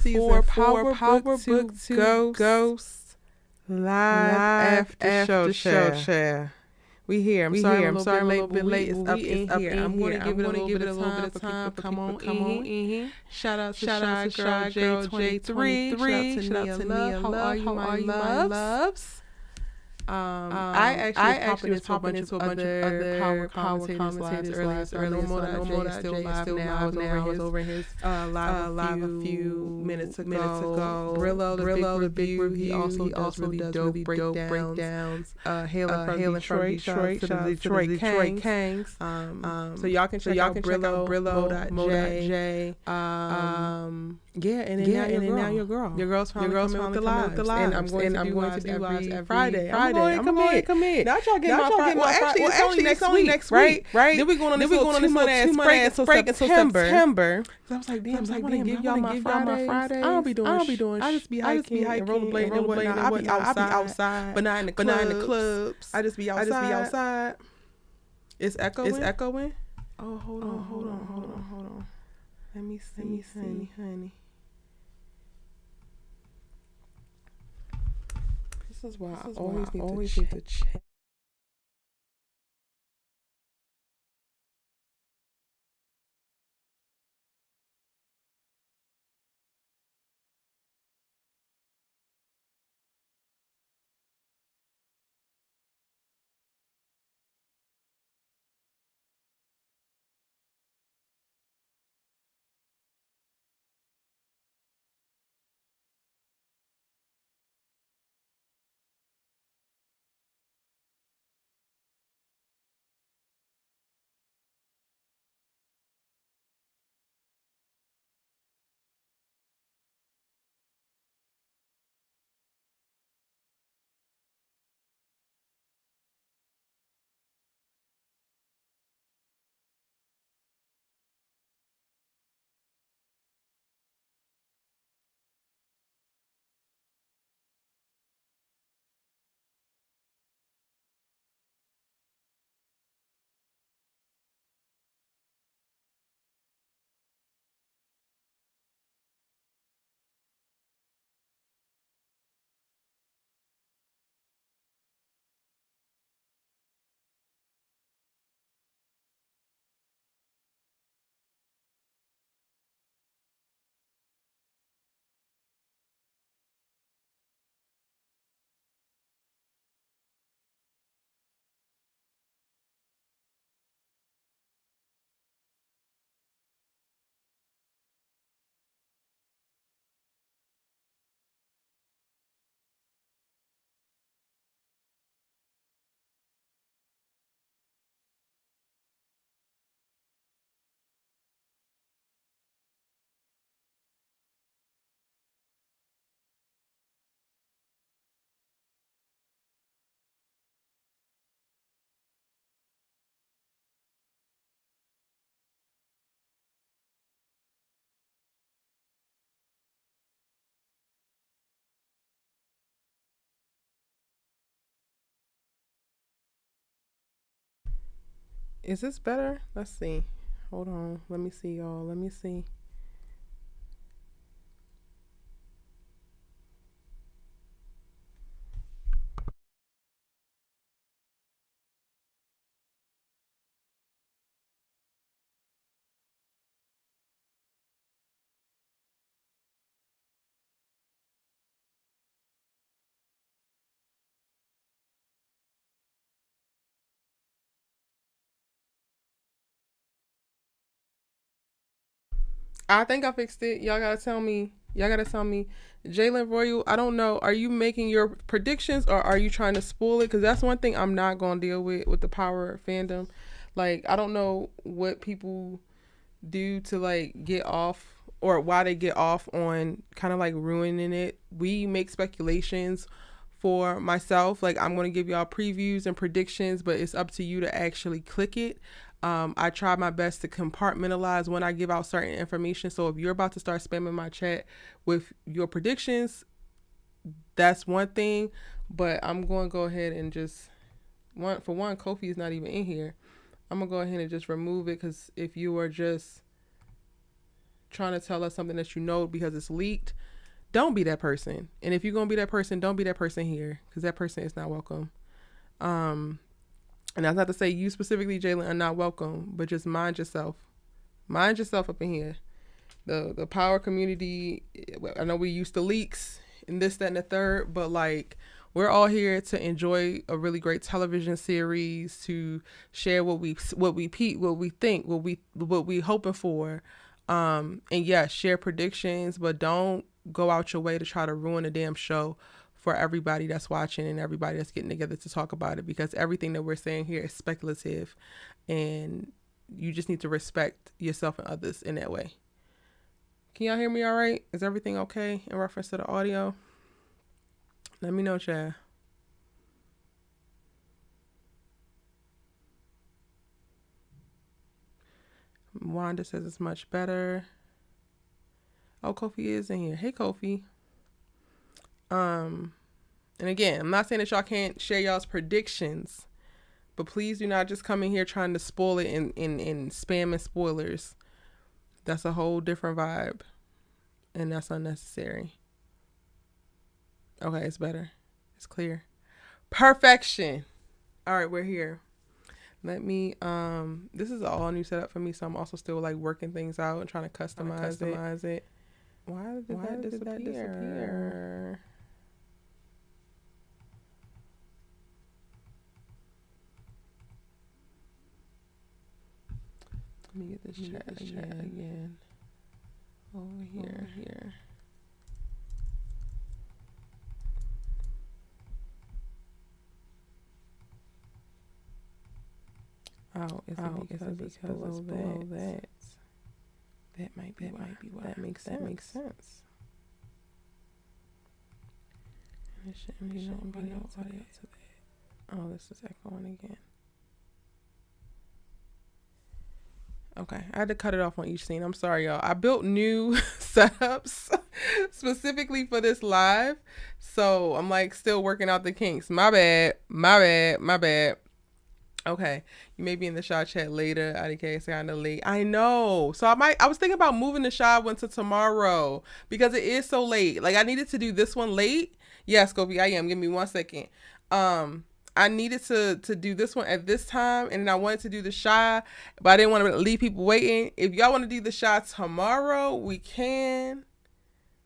for Powerbook to Ghost live after show share. We here. I'm sorry I'm a little bit late. It's up in here. I'm going to give it a little bit of time. Come on in here. Shout out to Shy Girl J23. Shout out to Nia Love. How are you, my loves? I actually was popping into a bunch of other power commentators earlier. I know Monet is still live now. I was over his live a few minutes ago. Brillo, the big review. He also does really dope breakdowns. Hailing from Detroit. Shout out to the Detroit Kangs. So y'all can check out Brillo, Mo.J. Yeah, and then now your girl. Your girl's finally coming with the lives. And I'm going to do lives every Friday. I'm going to come in. Now y'all get my Friday. Well, actually, it's only next week, right? Then we're going on this little 2-month break until September. So I was like, damn, I want to give y'all my Fridays. I don't be doing. I just be hiking and rollerblading and whatnot. I be outside, but not in the clubs. I just be outside. It's echoing. Oh, hold on. Let me see, honey. This is why I always need to check. Is this better? Let's see. Hold on. Let me see, y'all. Let me see. I think I fixed it. Y'all gotta tell me. Jalen Royal, I don't know. Are you making your predictions or are you trying to spoil it? Because that's one thing I'm not gonna deal with the power fandom. Like, I don't know what people do to like get off or why they get off on kind of like ruining it. We make speculations for myself. Like, I'm gonna give y'all previews and predictions, but it's up to you to actually click it. I try my best to compartmentalize when I give out certain information. So if you're about to start spamming my chat with your predictions, that's one thing. But I'm going to go ahead and just, Kofi is not even in here. I'm going to go ahead and just remove it because if you are just trying to tell us something that you know because it's leaked, don't be that person. And if you're going to be that person, don't be that person here, because that person is not welcome. And that's not to say you specifically, Jalen, are not welcome, but just mind yourself. Mind yourself up in here. The power community, I know we used to leaks and this, that, and the third, but like, we're all here to enjoy a really great television series, to share what we think, what we hoping for. And yeah, share predictions, but don't go out your way to try to ruin a damn show for everybody that's watching and everybody that's getting together to talk about it, because everything that we're saying here is speculative, and you just need to respect yourself and others in that way. Can y'all hear me all right? Is everything okay in reference to the audio? Let me know, Chad. Wanda says it's much better. Oh, Kofi is in here. Hey, Kofi. And again, I'm not saying that y'all can't share y'all's predictions, but please do not just come in here trying to spoil it in spam and spoilers. That's a whole different vibe, and that's unnecessary. Okay, it's better. It's clear. Perfection. All right, we're here. Let me, this is all new setup for me, so I'm also still like working things out and trying to customize it. Why did that disappear? Let me get this chat again. Over here. Oh, is it because of that? That might be why. That makes sense. And it shouldn't be nobody else to that. Oh, this is echoing again. Okay, I had to cut it off on each scene. I'm sorry, y'all. I built new setups specifically for this live, so I'm like still working out the kinks. My bad. Okay, you may be in the Shaw chat later. IDK is kind of late. I know. So I was thinking about moving the Shaw one to tomorrow because it is so late. Like I needed to do this one late. Yes, Kofi, I am. Give me 1 second. I needed to do this one at this time, and then I wanted to do the Shy, but I didn't want to leave people waiting. If y'all want to do the Shy tomorrow, we can.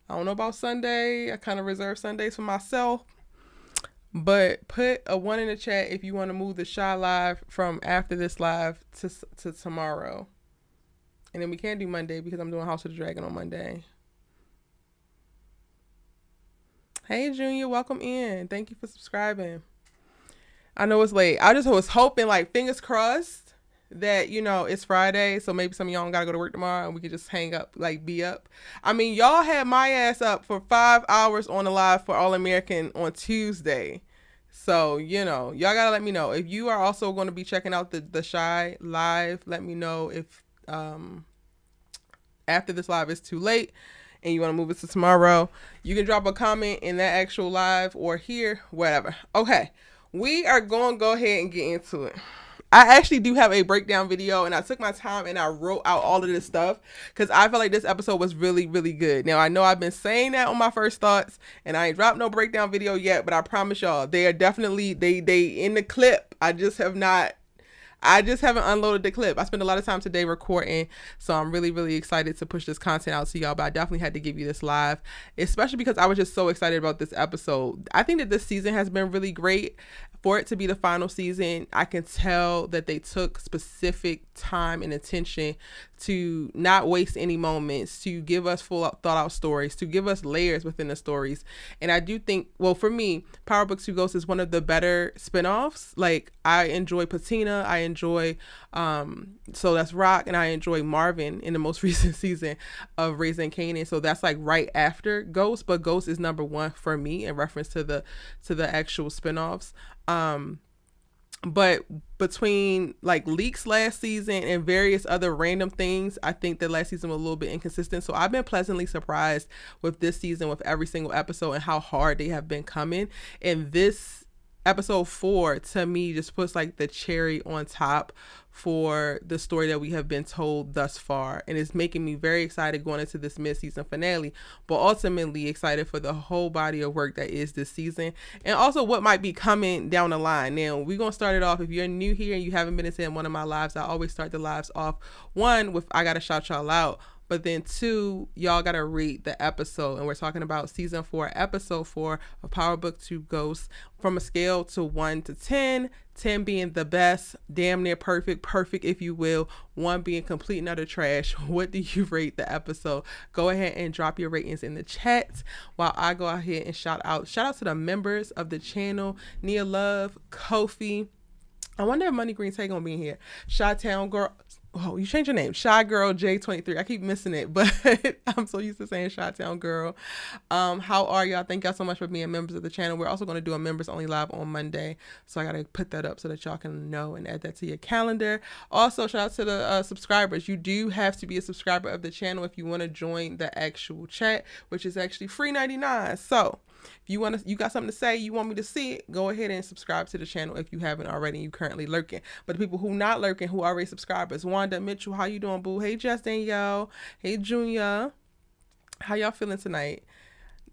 I don't know about Sunday. I kind of reserve Sundays for myself. But put a 1 in the chat if you want to move the Shy live from after this live to tomorrow. And then we can do Monday because I'm doing House of the Dragon on Monday. Hey, Junior, welcome in. Thank you for subscribing. I know it's late. I just was hoping, like, fingers crossed that, you know, it's Friday. So maybe some of y'all don't got to go to work tomorrow and we can just hang up, like, be up. I mean, y'all had my ass up for 5 hours on the live for All American on Tuesday. So, you know, y'all got to let me know. If you are also going to be checking out the Shy live, let me know if after this live is too late and you want to move it to tomorrow. You can drop a comment in that actual live or here, whatever. Okay. We are going to go ahead and get into it. I actually do have a breakdown video, and I took my time and I wrote out all of this stuff because I felt like this episode was really, really good. Now, I know I've been saying that on my first thoughts, and I ain't dropped no breakdown video yet, but I promise y'all, they are definitely, they in the clip. I just haven't unloaded the clip. I spent a lot of time today recording, so I'm really, really excited to push this content out to y'all, but I definitely had to give you this live, especially because I was just so excited about this episode. I think that this season has been really great. For it to be the final season, I can tell that they took specific time and attention to not waste any moments, to give us full thought out stories, to give us layers within the stories. And I do think, well, for me, Powerbook 2 Ghosts is one of the better spinoffs. Like, I enjoy Patina, I enjoy So That's Rock, and I enjoy Marvin in the most recent season of Raising Kanan. So that's like right after Ghost, but Ghost is number 1 for me in reference to the actual spinoffs. But between like leaks last season and various other random things, I think that last season was a little bit inconsistent. So I've been pleasantly surprised with this season, with every single episode and how hard they have been coming. And this episode 4 to me just puts like the cherry on top for the story that we have been told thus far, and it's making me very excited going into this mid-season finale, but ultimately excited for the whole body of work that is this season, and also what might be coming down the line. Now we're gonna start it off. If you're new here and you haven't been in one of my lives, I always start the lives off one with I gotta shout y'all out, but then 2, y'all gotta read the episode. And we're talking about season 4, episode 4 of Powerbook 2 Ghosts, from a scale to 1 to 10, 10 being the best, damn near perfect if you will, 1 being complete and utter trash. What do you rate the episode? Go ahead and drop your ratings in the chat while I go ahead and shout out to the members of the channel: Nia Love, Kofi. I wonder if Money Green Tay gonna be in here. Chi-Town Girl. Oh, you changed your name. Shy Girl J23. I keep missing it, but I'm so used to saying Chi-Town Girl. How are y'all? Thank y'all so much for being members of the channel. We're also going to do a members only live on Monday, so I got to put that up so that y'all can know and add that to your calendar. Also, shout out to the subscribers. You do have to be a subscriber of the channel if you want to join the actual chat, which is actually free 99. So if you got something to say, you want me to see it, go ahead and subscribe to the channel if you haven't already and you currently lurking. But the people who not lurking, who already subscribers: Wanda Mitchell, how you doing, boo? Hey, Justin, yo. Hey, Junior. How y'all feeling tonight?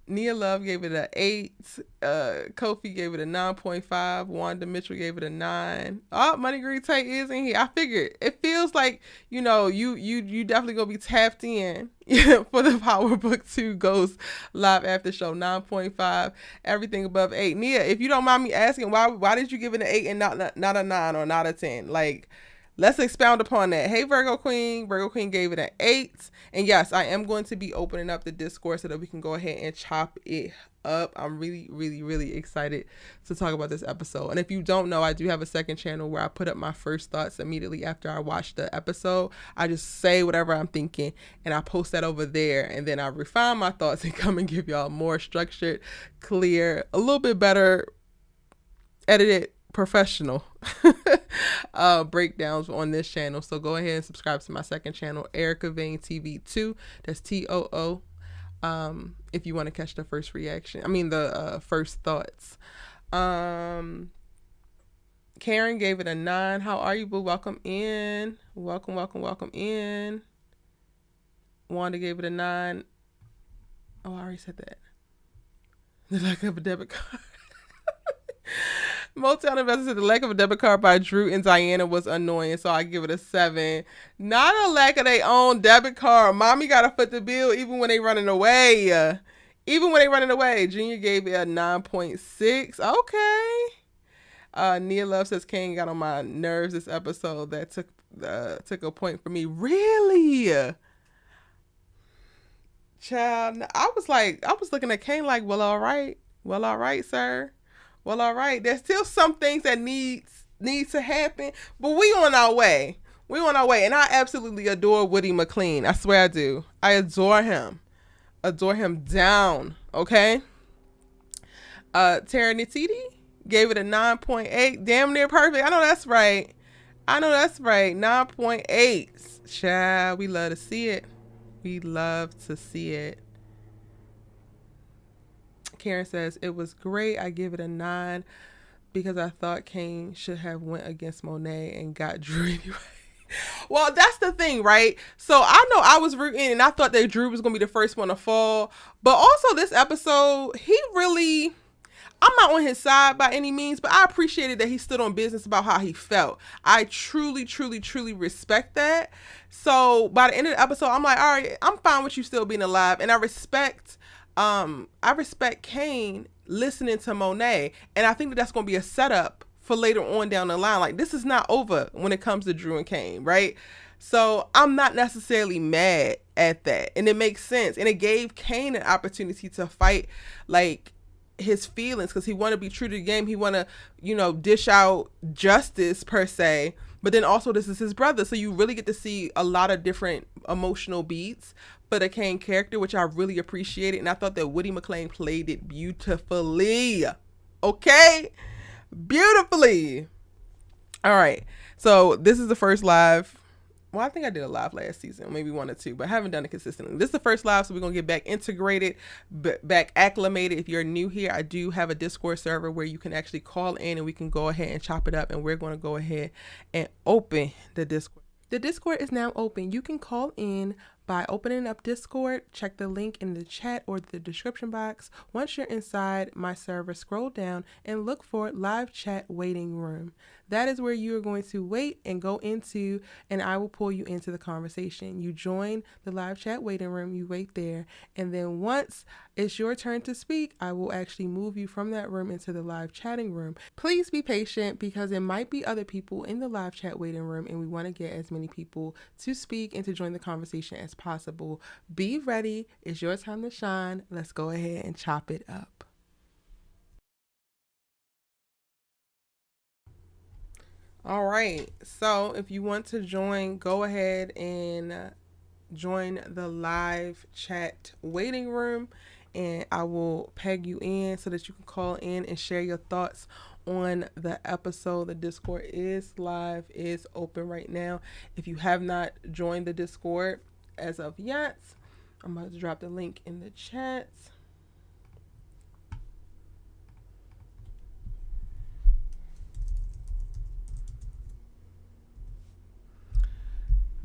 Nia Love gave it an 8. Kofi gave it a 9.5. Wanda Mitchell gave it a 9. Oh, Money Green Tate is in here. I figured it feels like, you definitely gonna be tapped in for the Powerbook 2 Ghost live after show. 9.5. Everything above 8. Nia, if you don't mind me asking, why did you give it an 8 and not a 9 or not a 10? Like, let's expound upon that. Hey, Virgo Queen. Virgo Queen gave it an 8. And yes, I am going to be opening up the Discord so that we can go ahead and chop it up. I'm really, really, really excited to talk about this episode. And if you don't know, I do have a second channel where I put up my first thoughts immediately after I watch the episode. I just say whatever I'm thinking and I post that over there. And then I refine my thoughts and come and give y'all more structured, clear, a little bit better edited, professional breakdowns on this channel. So go ahead and subscribe to my second channel, Erica Vane TV 2. That's TOO. If you want to catch the first reaction, the first thoughts. Karen gave it a 9. How are you, boo? Welcome in. Welcome in. Wanda gave it a 9. Oh, I already said that. The lack of a debit card. Motown Investor said the lack of a debit card by Drew and Diana was annoying, so I give it a 7. Not a lack of their own debit card. Mommy got to foot the bill even when they running away. Junior gave it a 9.6. Okay. Nia Love says Kane got on my nerves this episode. That took a point for me. Really? Child, I was looking at Kane like, well, all right, sir. Well, all right. There's still some things that needs to happen, but we on our way. And I absolutely adore Woody McLean. I swear I do. I adore him. Down. Okay. Tara Nititi gave it a 9.8. Damn near perfect. I know that's right. 9.8. Child, we love to see it. Karen says it was great. I give it a 9 because I thought Kane should have went against Monet and got Drew anyway. Well, that's the thing, right? So I know I was rooting and I thought that Drew was going to be the first one to fall. But also this episode, I'm not on his side by any means, but I appreciated that he stood on business about how he felt. I truly, truly, truly respect that. So by the end of the episode, I'm like, all right, I'm fine with you still being alive. And I respect Kane listening to Monet, and I think that's going to be a setup for later on down the line. Like, this is not over when it comes to Drew and Kane, right? So I'm not necessarily mad at that, and it makes sense, and it gave Kane an opportunity to fight like his feelings, because he want to be true to the game. He want to, dish out justice per se, but then also this is his brother, so you really get to see a lot of different emotional beats for the Kane character, which I really appreciated. And I thought that Woody McLean played it beautifully. Okay? Beautifully. All right. So this is the first live Well, I think I did a live last season, maybe 1 or 2, but I haven't done it consistently. This is the first live, so we're going to get back integrated, back acclimated. If you're new here, I do have a Discord server where you can actually call in and we can go ahead and chop it up, and we're going to go ahead and open the Discord. The Discord is now open. You can call in by opening up Discord. Check the link in the chat or the description box. Once you're inside my server, scroll down and look for live chat waiting room. That is where you are going to wait and go into, and I will pull you into the conversation. You join the live chat waiting room, you wait there, and then once it's your turn to speak, I will actually move you from that room into the live chatting room. Please be patient because there might be other people in the live chat waiting room, and we want to get as many people to speak and to join the conversation as possible. Be ready. It's your time to shine. Let's go ahead and chop it up. All right, so if you want to join, go ahead and join the live chat waiting room, and I will peg you in so that you can call in and share your thoughts on the episode. The Discord is live, is open right now. If you have not joined the Discord as of yet, I'm about to drop the link in the chat.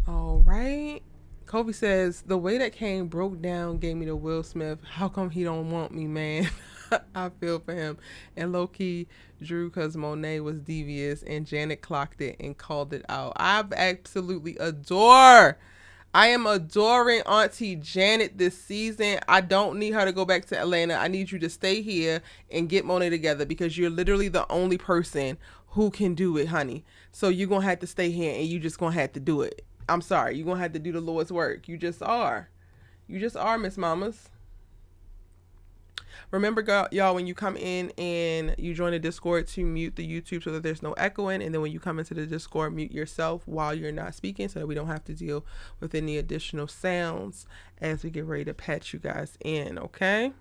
All right. Kobe says, the way that Kane broke down gave me the Will Smith, how come he don't want me, man? I feel for him. And low-key drew because Monet was devious and Janet clocked it and called it out. I am adoring Auntie Janet this season. I don't need her to go back to Atlanta. I need you to stay here and get Monet together because you're literally the only person who can do it, honey. So you're going to have to stay here and you just going to have to do it. I'm sorry. You're going to have to do the Lord's work. You just are. You just are, Miss Mamas. Remember, y'all, when you come in and you join the Discord, to mute the YouTube so that there's no echoing. And then when you come into the Discord, mute yourself while you're not speaking so that we don't have to deal with any additional sounds as we get ready to patch you guys in, okay?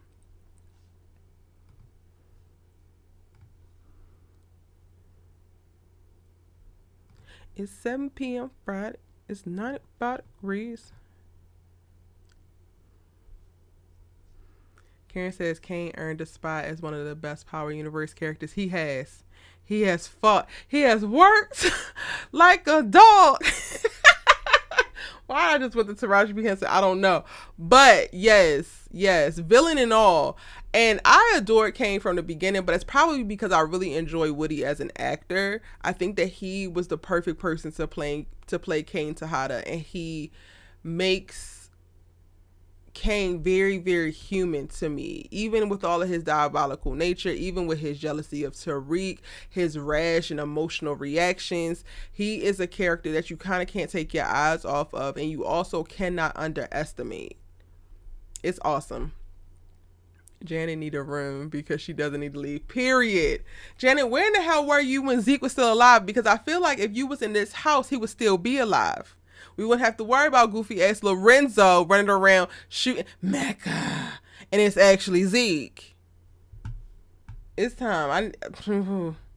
It's 7 p.m. Friday. It's 95 degrees. Karen says Kane earned a spot as one of the best Power Universe characters. He has fought. He has worked like a dog. Why I just went to Taraji P. Henson, I don't know. But yes, villain and all. And I adored Kane from the beginning, but it's probably because I really enjoy Woody as an actor. I think that he was the perfect person to play Kane Tejada, and he makes Kane very, very human to me, even with all of his diabolical nature, even with his jealousy of Tariq, his rash and emotional reactions. He is a character that you kind of can't take your eyes off of, and you also cannot underestimate. It's awesome. Janet need a room because she doesn't need to leave, period. Janet, where in the hell were you when Zeke was still alive? Because I feel like if you was in this house, he would still be alive. We wouldn't have to worry about goofy ass Lorenzo running around shooting Mecca, and it's actually Zeke. It's time.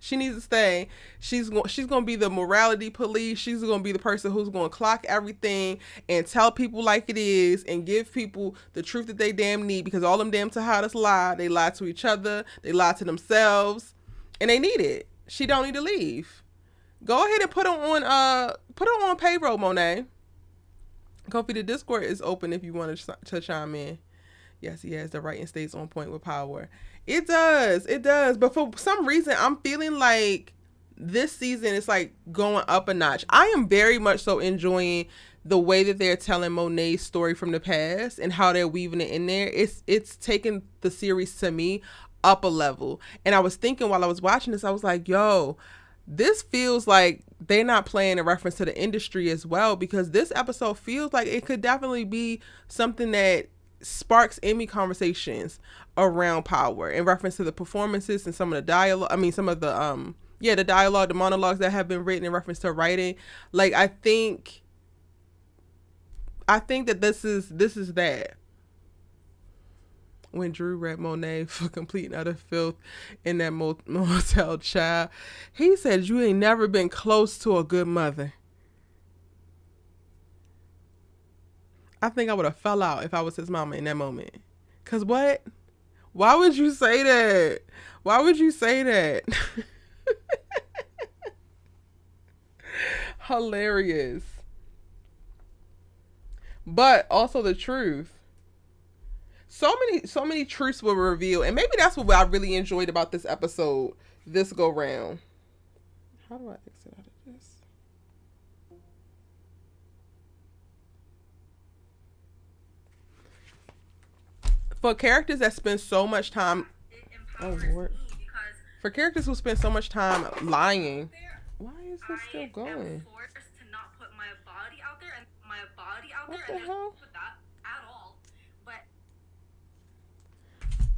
She needs to stay. She's gonna be the morality police. She's gonna be the person who's gonna clock everything and tell people like it is and give people the truth that they damn need, because all them damn Tejadas lie. They lie to each other. They lie to themselves, and they need it. She don't need to leave. Go ahead and put her on payroll, Monet. Kofi, the Discord is open if you want to chime in. Yes, he has the writing stays on point with power. It does. But for some reason, I'm feeling like this season is like going up a notch. I am very much so enjoying the way that they're telling Monet's story from the past and how they're weaving it in there. It's taken the series to me up a level. And I was thinking while I was watching this, I was like, yo, this feels like they're not playing a reference to the industry as well, because this episode feels like it could definitely be something that sparks Emmy conversations around power in reference to the performances and some of the dialogue. I mean, some of the the dialogue, the monologues that have been written in reference to writing. Like, I think that this is that. When Drew read Monet for complete and utter filth in that motel, child, he said, you ain't never been close to a good mother. I think I would have fell out if I was his mama in that moment. Cause what? Why would you say that? Why would you say that? Hilarious. But also the truth. So many truths were revealed, and maybe that's what I really enjoyed about this episode this go round. How do I exit out of this? For characters that spend so much time, oh Lord, for characters who spend so much time lying, why is this still going? What the hell?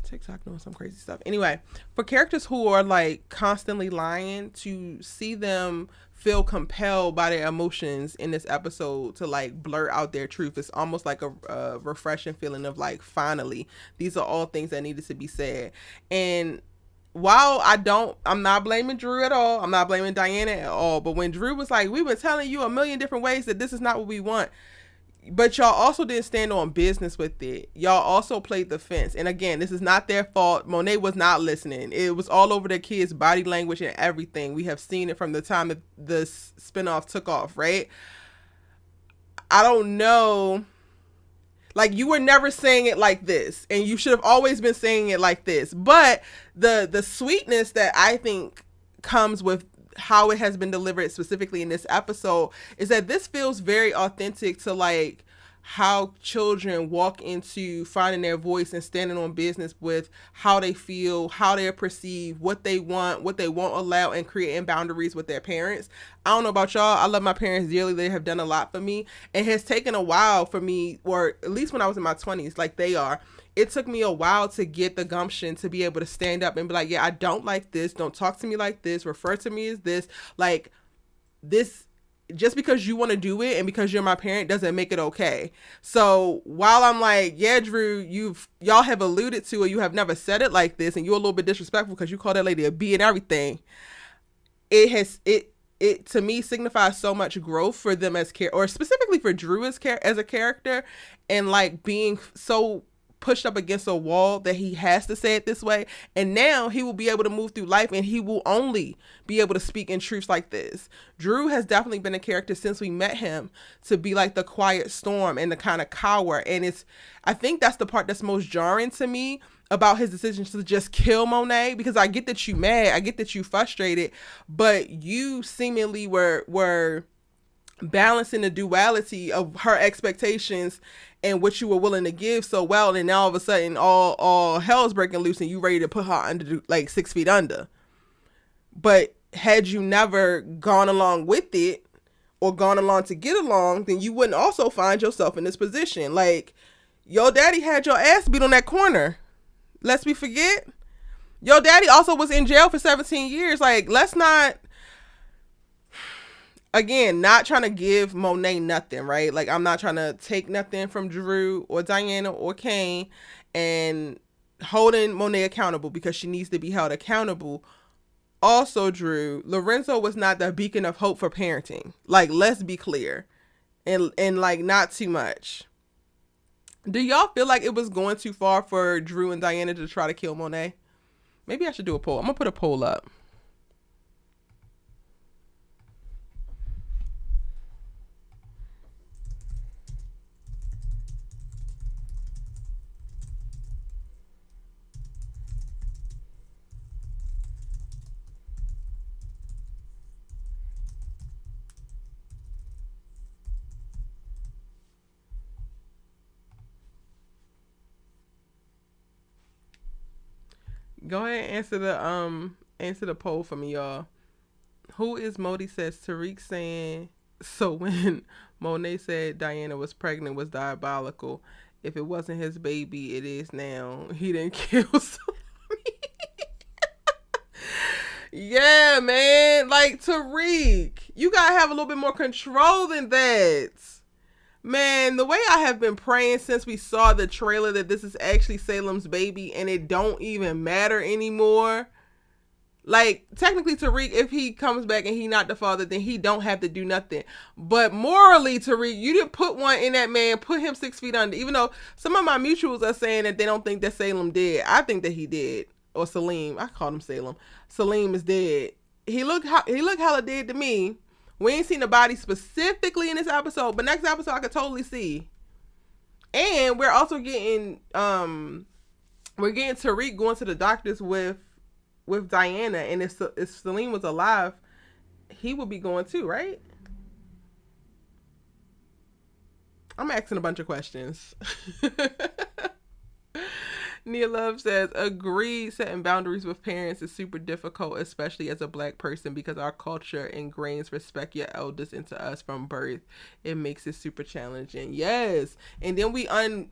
TikTok doing some crazy stuff. Anyway, for characters who are like constantly lying, to see them feel compelled by their emotions in this episode to like blurt out their truth, it's almost like a refreshing feeling of like, finally, these are all things that needed to be said. And while I'm not blaming Drew at all, I'm not blaming Diana at all, but when Drew was like, we've been telling you a million different ways that this is not what we want, but y'all also didn't stand on business with it. Y'all also played the fence. And again, this is not their fault. Monet was not listening. It was all over their kids' body language and everything. We have seen it from the time that the spinoff took off, right? I don't know. Like, you were never saying it like this, and you should have always been saying it like this. But the sweetness that I think comes with how it has been delivered specifically in this episode is that this feels very authentic to like how children walk into finding their voice and standing on business with how they feel, how they're perceived, what they want, what they won't allow, and creating boundaries with their parents. I don't know about y'all. I love my parents dearly. They have done a lot for me. It has taken a while for me, or at least when I was in my 20s, like they are. It took me a while to get the gumption to be able to stand up and be like, yeah, I don't like this. Don't talk to me like this. Refer to me as this. Like, this, just because you want to do it and because you're my parent doesn't make it okay. So while I'm like, yeah, Drew, y'all have alluded to, or you have never said it like this, and you're a little bit disrespectful because you call that lady a B and everything. It to me signifies so much growth for them as or specifically for Drew as a character, and like being so pushed up against a wall that he has to say it this way. And now he will be able to move through life, and he will only be able to speak in truths like this. Drew has definitely been a character since we met him to be like the quiet storm and the kind of cower. And I think that's the part that's most jarring to me about his decision to just kill Monet, because I get that you mad, I get that you frustrated, but you seemingly were balancing the duality of her expectations and what you were willing to give so well, and now all of a sudden all hell's breaking loose and you ready to put her under, like 6 feet under. But had you never gone along with it or gone along to get along, then you wouldn't also find yourself in this position. Like, your daddy had your ass beat on that corner. Lest we forget. Your daddy also was in jail for 17 years. Like, let's not, again, not trying to give Monet nothing, right? Like, I'm not trying to take nothing from Drew or Diana or Kane, and holding Monet accountable because she needs to be held accountable. Also, Drew, Lorenzo was not the beacon of hope for parenting. Like, let's be clear. And like, not too much. Do y'all feel like it was going too far for Drew and Diana to try to kill Monet? Maybe I should do a poll. I'm going to put a poll up. Go ahead and answer the poll for me, y'all. Who is Modi says Tariq saying, so when Monet said Diana was pregnant was diabolical. If it wasn't his baby, it is now. He didn't kill somebody. Yeah, man. Like, Tariq, you gotta have a little bit more control than that. Man, the way I have been praying since we saw the trailer that this is actually Salem's baby and it don't even matter anymore. Like, technically, Tariq, if he comes back and he not the father, then he don't have to do nothing. But morally, Tariq, you didn't put one in that man, put him 6 feet under. Even though some of my mutuals are saying that they don't think that Salem did. I think that he did. Or Salim. I called him Salem. Salim is dead. He looked hella dead to me. We ain't seen the body specifically in this episode, but next episode I could totally see. And we're also getting Tariq going to the doctors with Diana, and if Celine was alive, he would be going too, right? I'm asking a bunch of questions. Nia Love says, agreed, setting boundaries with parents is super difficult, especially as a Black person, because our culture ingrains respect your elders into us from birth. It makes it super challenging. Yes. And then we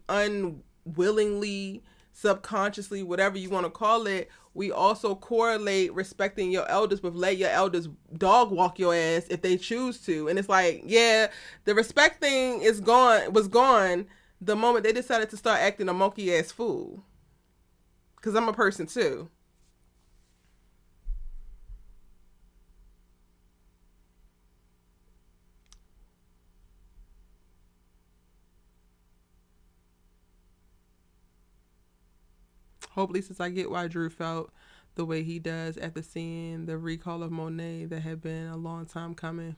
unwillingly, subconsciously, whatever you want to call it, we also correlate respecting your elders with let your elders dog walk your ass if they choose to. And it's like, yeah, the respect thing was gone the moment they decided to start acting a monkey ass fool. Because I'm a person too. Hopefully, since I get why Drew felt the way he does after seeing the recall of Monet that had been a long time coming.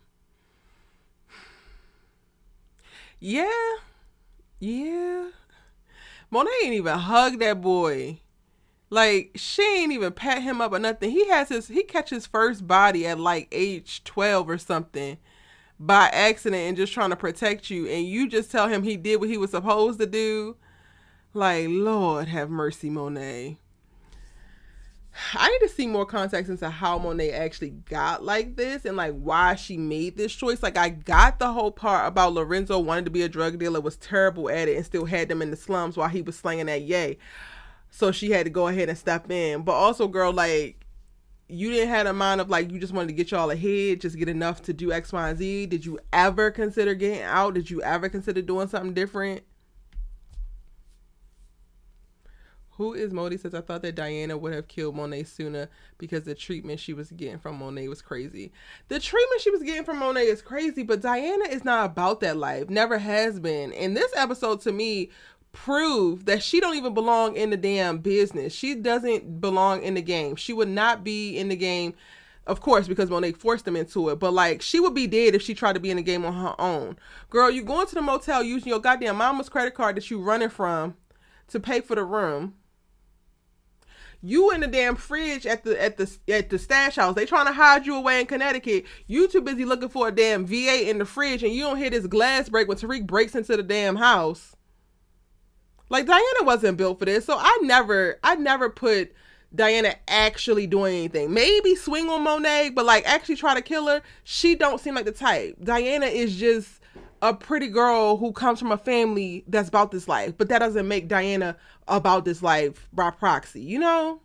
Yeah. Monet ain't even hug that boy. Like, she ain't even pat him up or nothing. He catches his first body at like age 12 or something by accident and just trying to protect you. And you just tell him he did what he was supposed to do. Like, Lord have mercy, Monet. I need to see more context into how Monet actually got like this and like why she made this choice. Like, I got the whole part about Lorenzo wanted to be a drug dealer, was terrible at it, and still had them in the slums while he was slanging that yay. So she had to go ahead and step in. But also, girl, like, you didn't have a mind of like, you just wanted to get y'all ahead, just get enough to do X, Y, and Z. Did you ever consider getting out? Did you ever consider doing something different? Who is Modi says, I thought that Diana would have killed Monet sooner because the treatment she was getting from Monet was crazy. The treatment she was getting from Monet is crazy, but Diana is not about that life. Never has been. And this episode, to me, proved that she don't even belong in the damn business. She doesn't belong in the game. She would not be in the game, of course, because Monet forced them into it. But like, she would be dead if she tried to be in the game on her own. Girl, you going to the motel using your goddamn mama's credit card that you running from to pay for the room. You in the damn fridge at the stash house. They trying to hide you away in Connecticut. You too busy looking for a damn V8 in the fridge, and you don't hear this glass break when Tariq breaks into the damn house. Like, Diana wasn't built for this, so I never put Diana actually doing anything. Maybe swing on Monet, but like actually try to kill her, she don't seem like the type. Diana is just a pretty girl who comes from a family that's about this life, but that doesn't make Diana about this life by proxy, you know?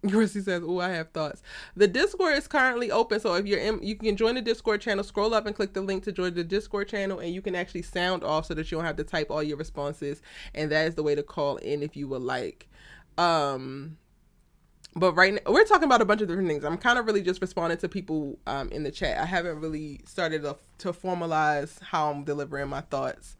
Chrissy says, oh, I have thoughts. The Discord is currently open, so if you're in, you can join the Discord channel, scroll up and click the link to join the Discord channel, and you can actually sound off so that you don't have to type all your responses, and that is the way to call in if you would like. But right now, we're talking about a bunch of different things. I'm kind of really just responding to people in the chat. I haven't really started to formalize how I'm delivering my thoughts.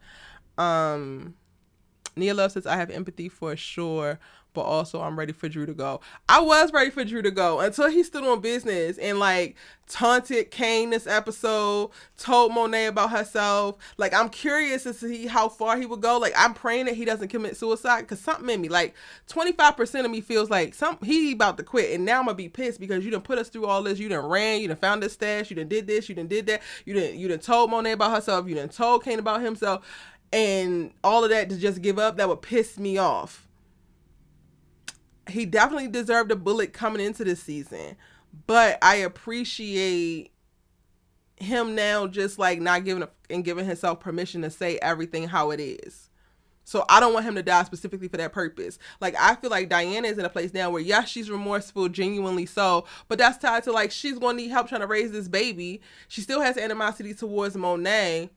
Nia Love says, I have empathy for sure, but also I'm ready for Drew to go. I was ready for Drew to go until he stood on business and like taunted Kane this episode, told Monet about herself. Like, I'm curious to see how far he would go. Like, I'm praying that he doesn't commit suicide, because something in me, like 25% of me feels like he about to quit. And now I'm gonna be pissed because you done put us through all this. You done ran, you done found this stash, you done did this, you done did that, you done told Monet about herself, you done told Kane about himself, and all of that to just give up. That would piss me off. He definitely deserved a bullet coming into this season, but I appreciate him now just like not giving himself permission to say everything how it is. So I don't want him to die specifically for that purpose. Like, I feel like Diana is in a place now where, yes, she's remorseful, genuinely so, but that's tied to like, she's going to need help trying to raise this baby. She still has animosity towards Monet.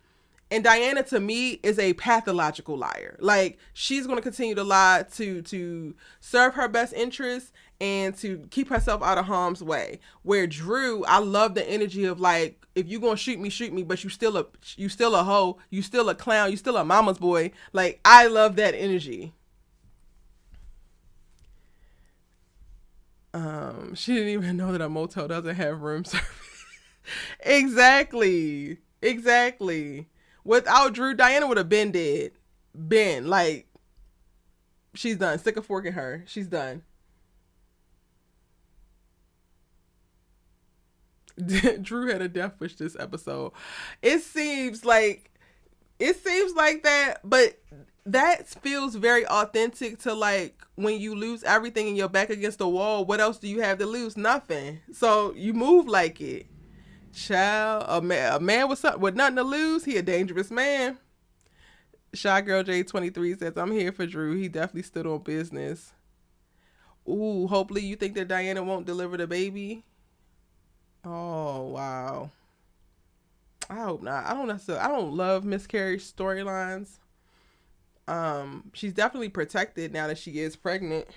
And Diana, to me, is a pathological liar. Like, she's going to continue to lie to serve her best interests and to keep herself out of harm's way. Where Drew, I love the energy of like, if you going to shoot me, but you still a hoe, you still a clown, you still a mama's boy. Like, I love that energy. She didn't even know that a motel doesn't have room service. Exactly. Without Drew, Diana would have been dead. Like, she's done. Stick a fork in her. She's done. Drew had a death wish this episode. It seems like that, but that feels very authentic to like when you lose everything and you're back against the wall. What else do you have to lose? Nothing. So you move like it. Child, a man with nothing to lose, he a dangerous man. Shy Girl J23 says, I'm here for Drew. He definitely stood on business. Ooh, hopefully you think that Diana won't deliver the baby. Oh, wow. I hope not. I don't love miscarriage storylines. She's definitely protected now that she is pregnant.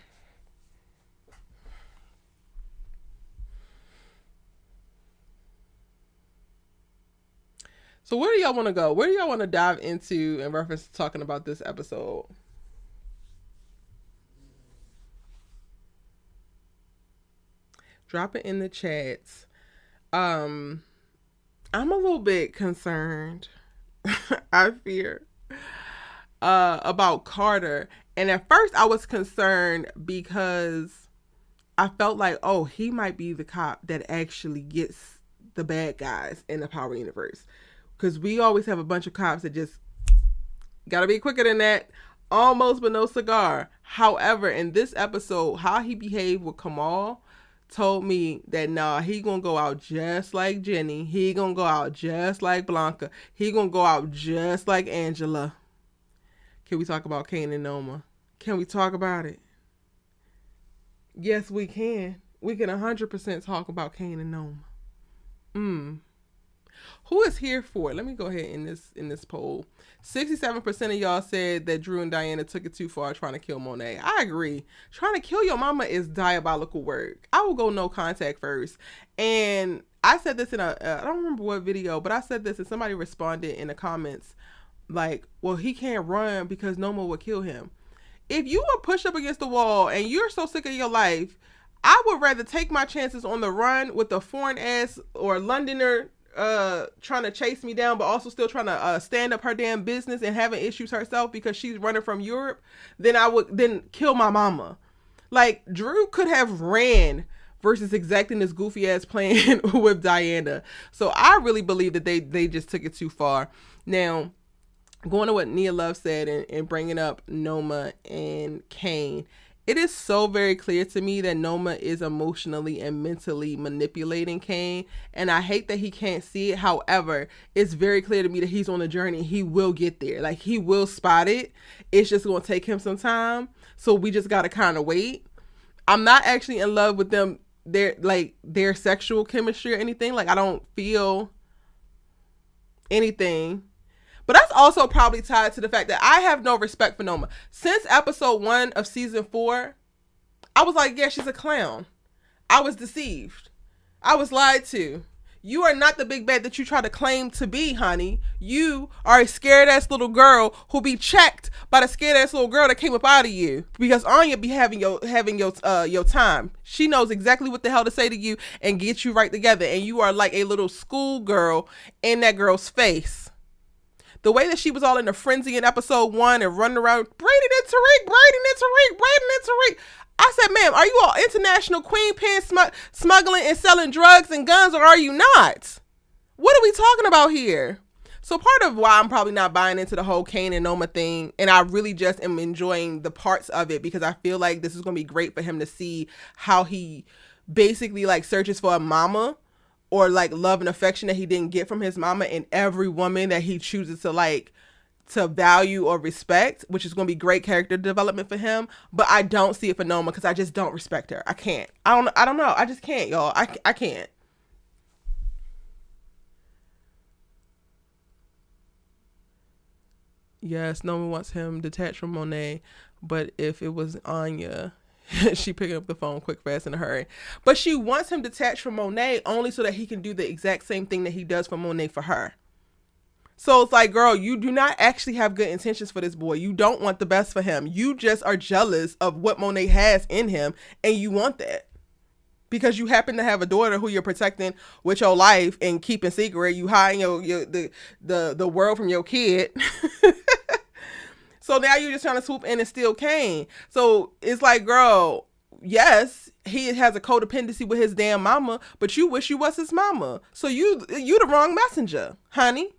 So where do y'all want to go? Where do y'all want to dive into in reference to talking about this episode? Drop it in the chats. I'm a little bit concerned. I fear about Carter. And at first I was concerned because I felt like, oh, he might be the cop that actually gets the bad guys in the Power universe. Because we always have a bunch of cops that just gotta be quicker than that. Almost but no cigar. However, in this episode, how he behaved with Kamal told me that nah, he gonna go out just like Jenny. He gonna go out just like Blanca. He gonna go out just like Angela. Can we talk about Kane and Noma? Can we talk about it? Yes, we can. We can 100% talk about Kane and Noma. Who is here for it? Let me go ahead in this poll. 67% of y'all said that Drew and Diana took it too far trying to kill Monet. I agree. Trying to kill your mama is diabolical work. I will go no contact first. And I said this in I don't remember what video, but I said this and somebody responded in the comments like, well, he can't run because Noma would kill him. If you were pushed up against the wall and you're so sick of your life, I would rather take my chances on the run with a foreign ass or Londoner trying to chase me down, but also still trying to stand up her damn business and having issues herself because she's running from Europe, then I would then kill my mama. Like, Drew could have ran versus exacting this goofy ass plan with Diana. So I really believe that they just took it too far. Now, going to what Nia Love said and bringing up Noma and Kane, it is so very clear to me that Noma is emotionally and mentally manipulating Kane, and I hate that he can't see it. However, it's very clear to me that he's on a journey. He will get there. Like, he will spot it. It's just going to take him some time, so we just got to kind of wait. I'm not actually in love with them, their sexual chemistry or anything. Like, I don't feel anything. But that's also probably tied to the fact that I have no respect for Noma. Since episode 1 of season 4, I was like, yeah, she's a clown. I was deceived. I was lied to. You are not the big bad that you try to claim to be, honey. You are a scared ass little girl who'll be checked by the scared ass little girl that came up out of you. Because Anya be having your time. She knows exactly what the hell to say to you and get you right together. And you are like a little schoolgirl in that girl's face. The way that she was all in a frenzy in episode 1 and running around, Brayden and Tariq. I said, ma'am, are you all international queen pin smuggling and selling drugs and guns, or are you not? What are we talking about here? So part of why I'm probably not buying into the whole Kane and Noma thing, and I really just am enjoying the parts of it because I feel like this is going to be great for him to see how he basically like searches for a mama or like love and affection that he didn't get from his mama in every woman that he chooses to value or respect, which is going to be great character development for him. But I don't see it for Noma because I just don't respect her. I can't. I don't know. I just can't, y'all. I can't. Yes, no one wants him detached from Monet, but if it was Anya, she picking up the phone quick, fast, in a hurry. But she wants him detached from Monet only so that he can do the exact same thing that he does for Monet for her. So it's like, girl, you do not actually have good intentions for this boy. You don't want the best for him. You just are jealous of what Monet has in him, and you want that. Because you happen to have a daughter who you're protecting with your life and keeping secret. You hiding the world from your kid. So now you're just trying to swoop in and steal Kane. So it's like, girl, yes, he has a codependency with his damn mama, but you wish you was his mama. So you the wrong messenger, honey.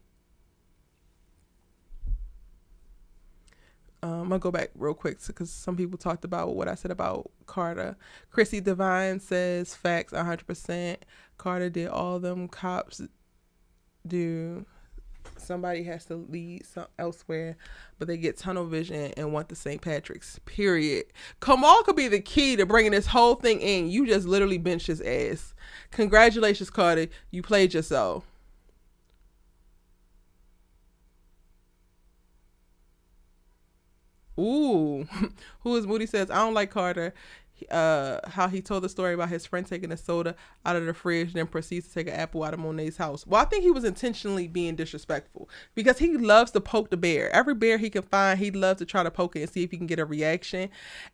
I'm gonna go back real quick because some people talked about what I said about Carter. Chrissy Devine says facts 100%. Carter did all them cops do. Somebody has to lead elsewhere, but they get tunnel vision and want the St. Patrick's. Period. Kamal could be the key to bringing this whole thing in. You just literally benched his ass. Congratulations, Carter. You played yourself. Ooh, who is Moody says, I don't like Carter. How he told the story about his friend taking a soda out of the fridge, then proceeds to take an apple out of Monet's house. Well, I think he was intentionally being disrespectful because he loves to poke the bear. Every bear he can find, he loves to try to poke it and see if he can get a reaction.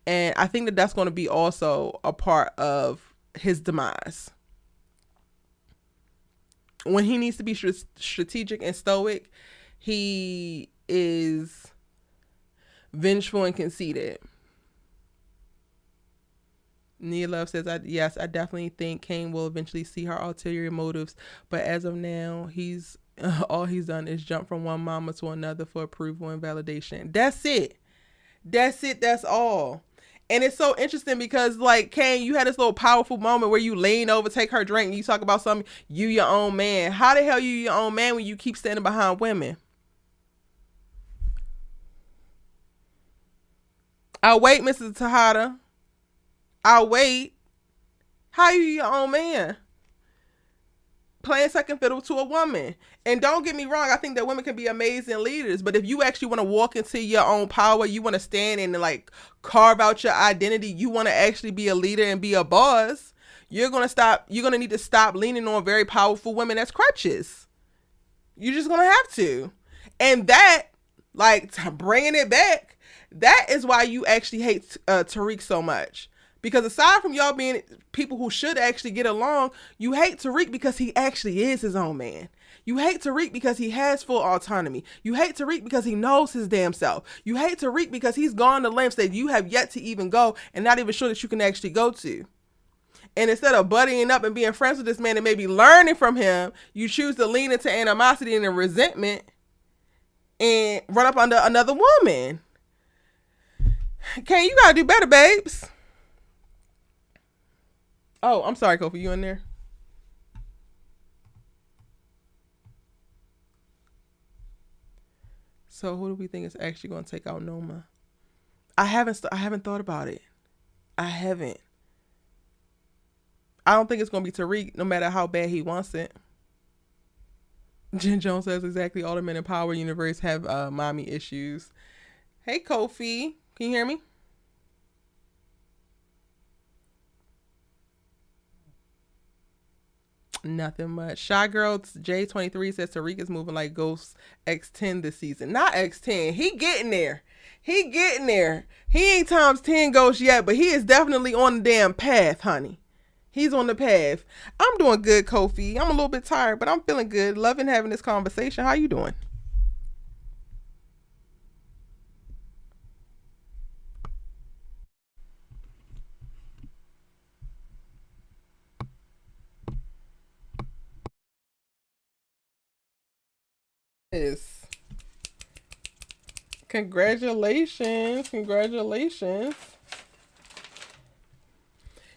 And I think that that's going to be also a part of his demise. When he needs to be strategic and stoic, he is vengeful and conceited. Nia Love says, yes, I definitely think Kane will eventually see her ulterior motives, but as of now, all he's done is jump from one mama to another for approval and validation. That's it. That's all. And it's so interesting because, like, Kane, you had this little powerful moment where you lean over, take her drink, and you talk about something, you your own man. How the hell you your own man when you keep standing behind women? I'll wait, Mrs. Tejada. I'll wait. How you your own man? Playing second fiddle to a woman. And don't get me wrong, I think that women can be amazing leaders, but if you actually want to walk into your own power, you want to stand and like carve out your identity, you want to actually be a leader and be a boss, you're going to need to stop leaning on very powerful women as crutches. You're just going to have to. And that, like, bringing it back, that is why you actually hate Tariq so much. Because aside from y'all being people who should actually get along, you hate Tariq because he actually is his own man. You hate Tariq because he has full autonomy. You hate Tariq because he knows his damn self. You hate Tariq because he's gone to lengths that you have yet to even go and not even sure that you can actually go to. And instead of buddying up and being friends with this man and maybe learning from him, you choose to lean into animosity and resentment and run up under another woman. You gotta do better, babes. Oh, I'm sorry, Kofi. You in there? So who do we think is actually going to take out Noma? I haven't thought about it. I haven't. I don't think it's going to be Tariq, no matter how bad he wants it. Jen Jones says exactly all the men in Power Universe have mommy issues. Hey, Kofi. Can you hear me? Nothing much. Shy Girl J23 says Tariq is moving like Ghost X10 this season. Not X10. He getting there. He ain't times 10 Ghost yet, but he is definitely on the damn path, honey. He's on the path. I'm doing good, Kofi. I'm a little bit tired, but I'm feeling good. Loving having this conversation. How you doing? Yes. Congratulations.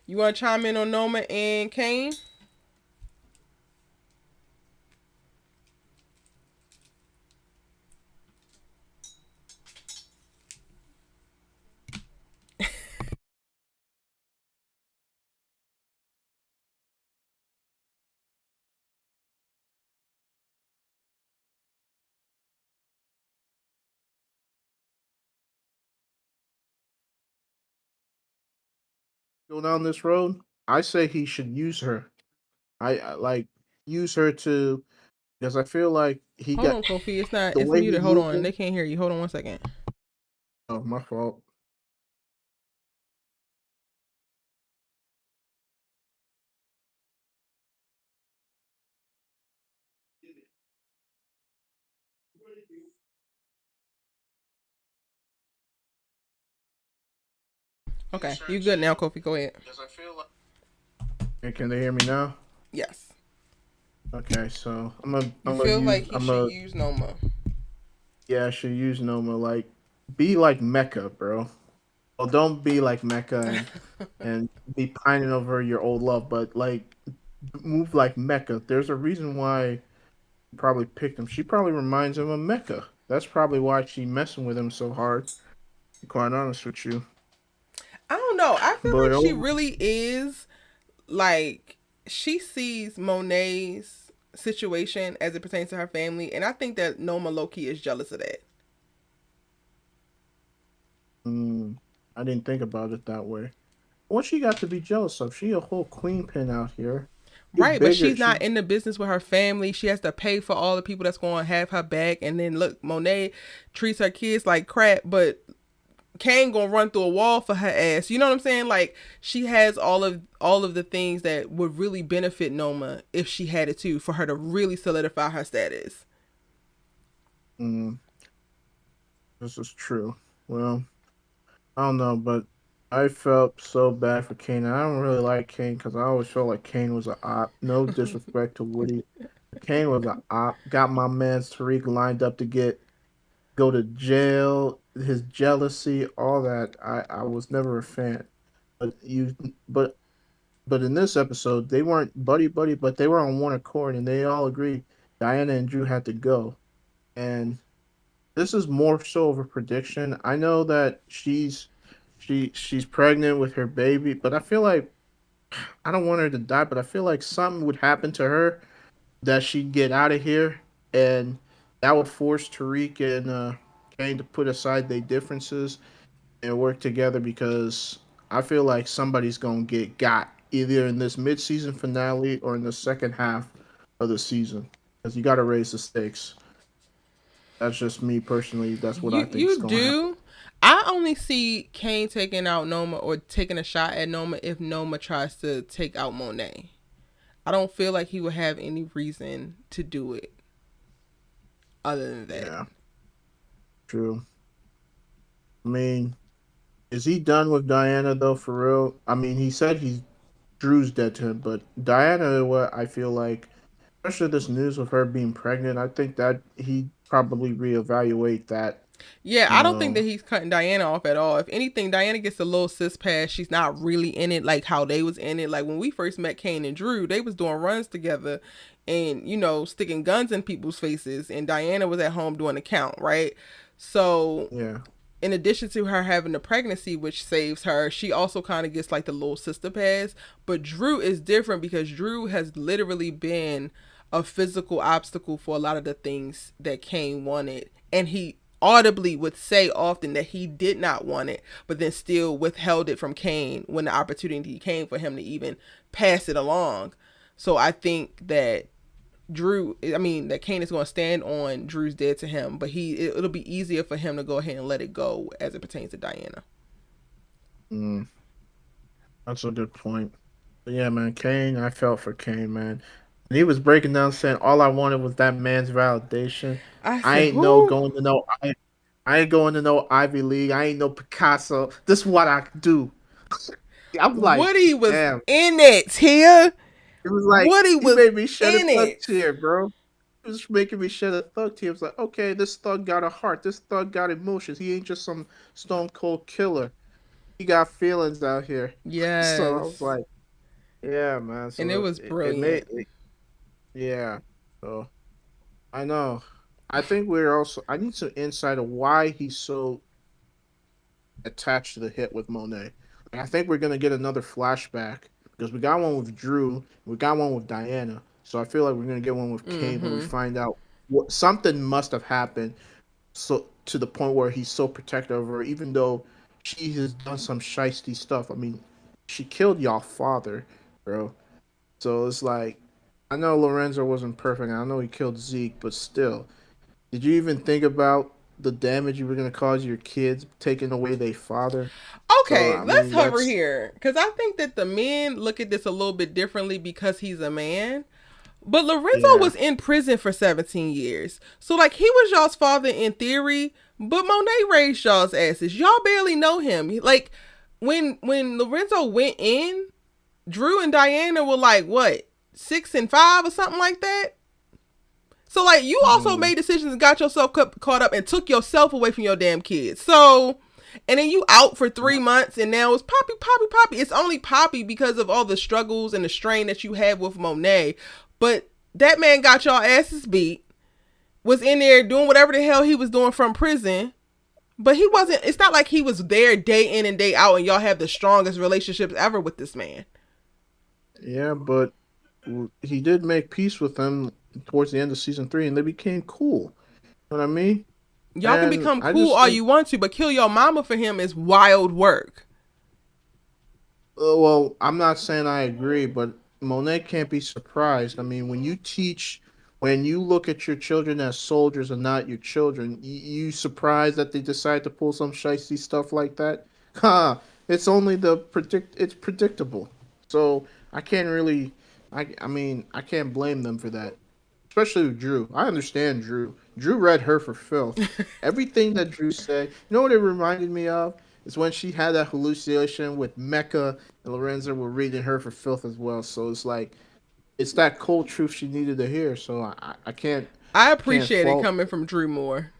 You want to chime in on Noma and Kane? go down this road, I say he should use her. I like use her to because I feel like he Hold got on, Kofi. It's not. the It's way he muted. Hold on. moving. They can't hear you. Hold on 1 second. Oh, my fault. Okay, you good now, Kofi? Go ahead. And can they hear me now? Yes. Okay, so You I'm gonna feel like use he I'm should a use Noma. yeah I should use Noma like be like Mecca, bro. Well, don't be like Mecca and be pining over your old love, but like move like Mecca. There's a reason why you probably picked him. She probably reminds him of Mecca. That's probably why she messing with him so hard. To be quite honest with you, I don't know. I feel but like she oh, really is like she sees Monet's situation as it pertains to her family, and I think that Noma Loki is jealous of that. mm, I didn't think about it that way. What she got to be jealous of? She a whole queen pin out here. She's Right, but bigger. she's She not in the business with her family. She has to pay for all the people that's going to have her back. And then look, Monet treats her kids like crap, but Kane gonna run through a wall for her ass. You know what I'm saying? Like she has all of the things that would really benefit Noma if she had it too, for her to really solidify her status. mm, this is true. Well, I don't know, but I felt so bad for Kane. I don't really like Kane because I always felt like Kane was a op. No disrespect to Woody. Kane was a op. Got my man Tariq lined up to go to jail. His jealousy, all that. I was never a fan. But but in this episode, they weren't buddy buddy, but they were on one accord, and they all agreed Diana and Drew had to go. And this is more so of a prediction. I know that she's pregnant with her baby, but I feel like I don't want her to die, but I feel like something would happen to her that she'd get out of here, and that would force Tariq and Kane to put aside their differences and work together because I feel like somebody's gonna get got either in this mid-season finale or in the second half of the season because you got to raise the stakes. That's just me personally. That's what I think is You gonna happen. do. I only see Kane taking out Noma or taking a shot at Noma if Noma tries to take out Monet. I don't feel like he would have any reason to do it other than that. Yeah, true. I mean, is he done with Diana though? For real? I mean, he said he's Drew's dead to him, but Diana, what I feel like, especially this news of her being pregnant, I think that he probably reevaluate that. Yeah, You I don't think that know, he's cutting Diana off at all. If anything, Diana gets a little cis pass. She's not really in it like how they was in it. Like when we first met Kane and Drew, they was doing runs together and, sticking guns in people's faces. And Diana was at home doing the count, right? So yeah. in addition to her having the pregnancy, which saves her, she also kind of gets like the little sister pass. But Drew is different because Drew has literally been a physical obstacle for a lot of the things that Kane wanted. And he audibly would say often that he did not want it, but then still withheld it from Kane when the opportunity came for him to even pass it along. So I think that that Kane is going to stand on Drew's dead to him, but it'll be easier for him to go ahead and let it go as it pertains to Diana. Mm, that's a good point. But yeah, man, Kane, I felt for Kane, man. And he was breaking down saying all I wanted was that man's validation. I I said, ain't no who? going to no I ain't going to no Ivy League. I ain't no Picasso. This is what I do. I'm like, Woody was damn. in it here. It was like Woody he was made me shed a in thug it. tear, bro. He was making me shed a thug tear. It was like, okay, this thug got a heart. This thug got emotions. He ain't just some stone cold killer. He got feelings out here. So I was Yes. like, yeah, man. And it So was it made brilliant. it, yeah. So I know. I think we're also. I need some insight of why he's so attached to the hit with Monet. And I think we're gonna get another flashback because we got one with Drew, we got one with Diana. So I feel like we're gonna get one with Kane where we Mm-hmm. find out what something must have happened so to the point where he's so protective of her, even though she has done some shisty stuff. I mean, she killed y'all father, bro. So it's like, I know Lorenzo wasn't perfect. I know he killed Zeke, but still, did you even think about the damage you were gonna cause your kids taking away their father? So Okay, I let's mean, hover that's here because I think that the men look at this a little bit differently because he's a man. But Lorenzo yeah. was in prison for 17 years. So, like, he was y'all's father in theory, but Monet raised y'all's asses. Y'all barely know him. Like, when Lorenzo went in, Drew and Diana were like, what, 6 and 5 or something like that? So, like, you also Mm, made decisions and got yourself caught up and took yourself away from your damn kids. So, and then you out for 3 months and now it's Poppy, Poppy, Poppy. It's only Poppy because of all the struggles and the strain that you have with Monet. But that man got y'all asses beat, was in there doing whatever the hell he was doing from prison. But he wasn't, it's not like he was there day in and day out and y'all have the strongest relationships ever with this man. yeah, but he did make peace with them towards the end of season 3, and they became cool. You know what I mean? Y'all can And become I cool just all think, you want to, but kill your mama for him is wild work. well, I'm not saying I agree, but Monet can't be surprised. I mean, when you look at your children as soldiers and not your children, you surprised that they decide to pull some shicey stuff like that? Ha! It's only it's predictable. So I can't really, I mean, I can't blame them for that. Especially with Drew. I understand Drew. Drew read her for filth. Everything that Drew said, you know what it reminded me of? Is when she had that hallucination with Mecca and Lorenzo were reading her for filth as well. So it's like it's that cold truth she needed to hear. So I I can't appreciate it fault. coming from Drew Moore.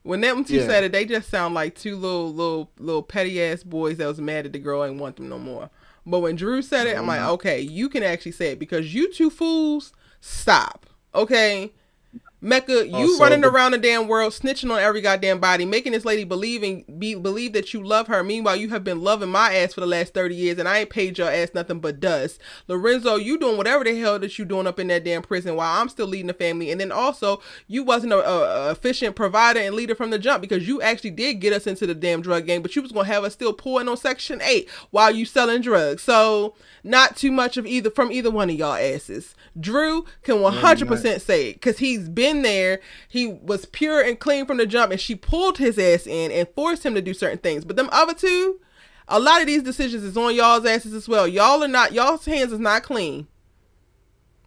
When them two Yeah. said it, they just sound like two little petty ass boys that was mad at the girl and want them no more. But when Drew said it, I'm like, Not okay, you can actually say it because you two fools, stop. Okay, Mecca, you also running the around the damn world, snitching on every goddamn body, making this lady believe that you love her. Meanwhile, you have been loving my ass for the last 30 years, and I ain't paid your ass nothing but dust. Lorenzo, you doing whatever the hell that you doing up in that damn prison while I'm still leading the family. And then also, you wasn't a efficient provider and leader from the jump because you actually did get us into the damn drug game, but you was gonna have us still pulling on Section 8 while you selling drugs. So not too much of either from either one of y'all asses. Drew can not 100% say it because he's been there. He was pure and clean from the jump, and she pulled his ass in and forced him to do certain things. But them other two, a lot of these decisions is on y'all's asses as well. Y'all's hands is not clean.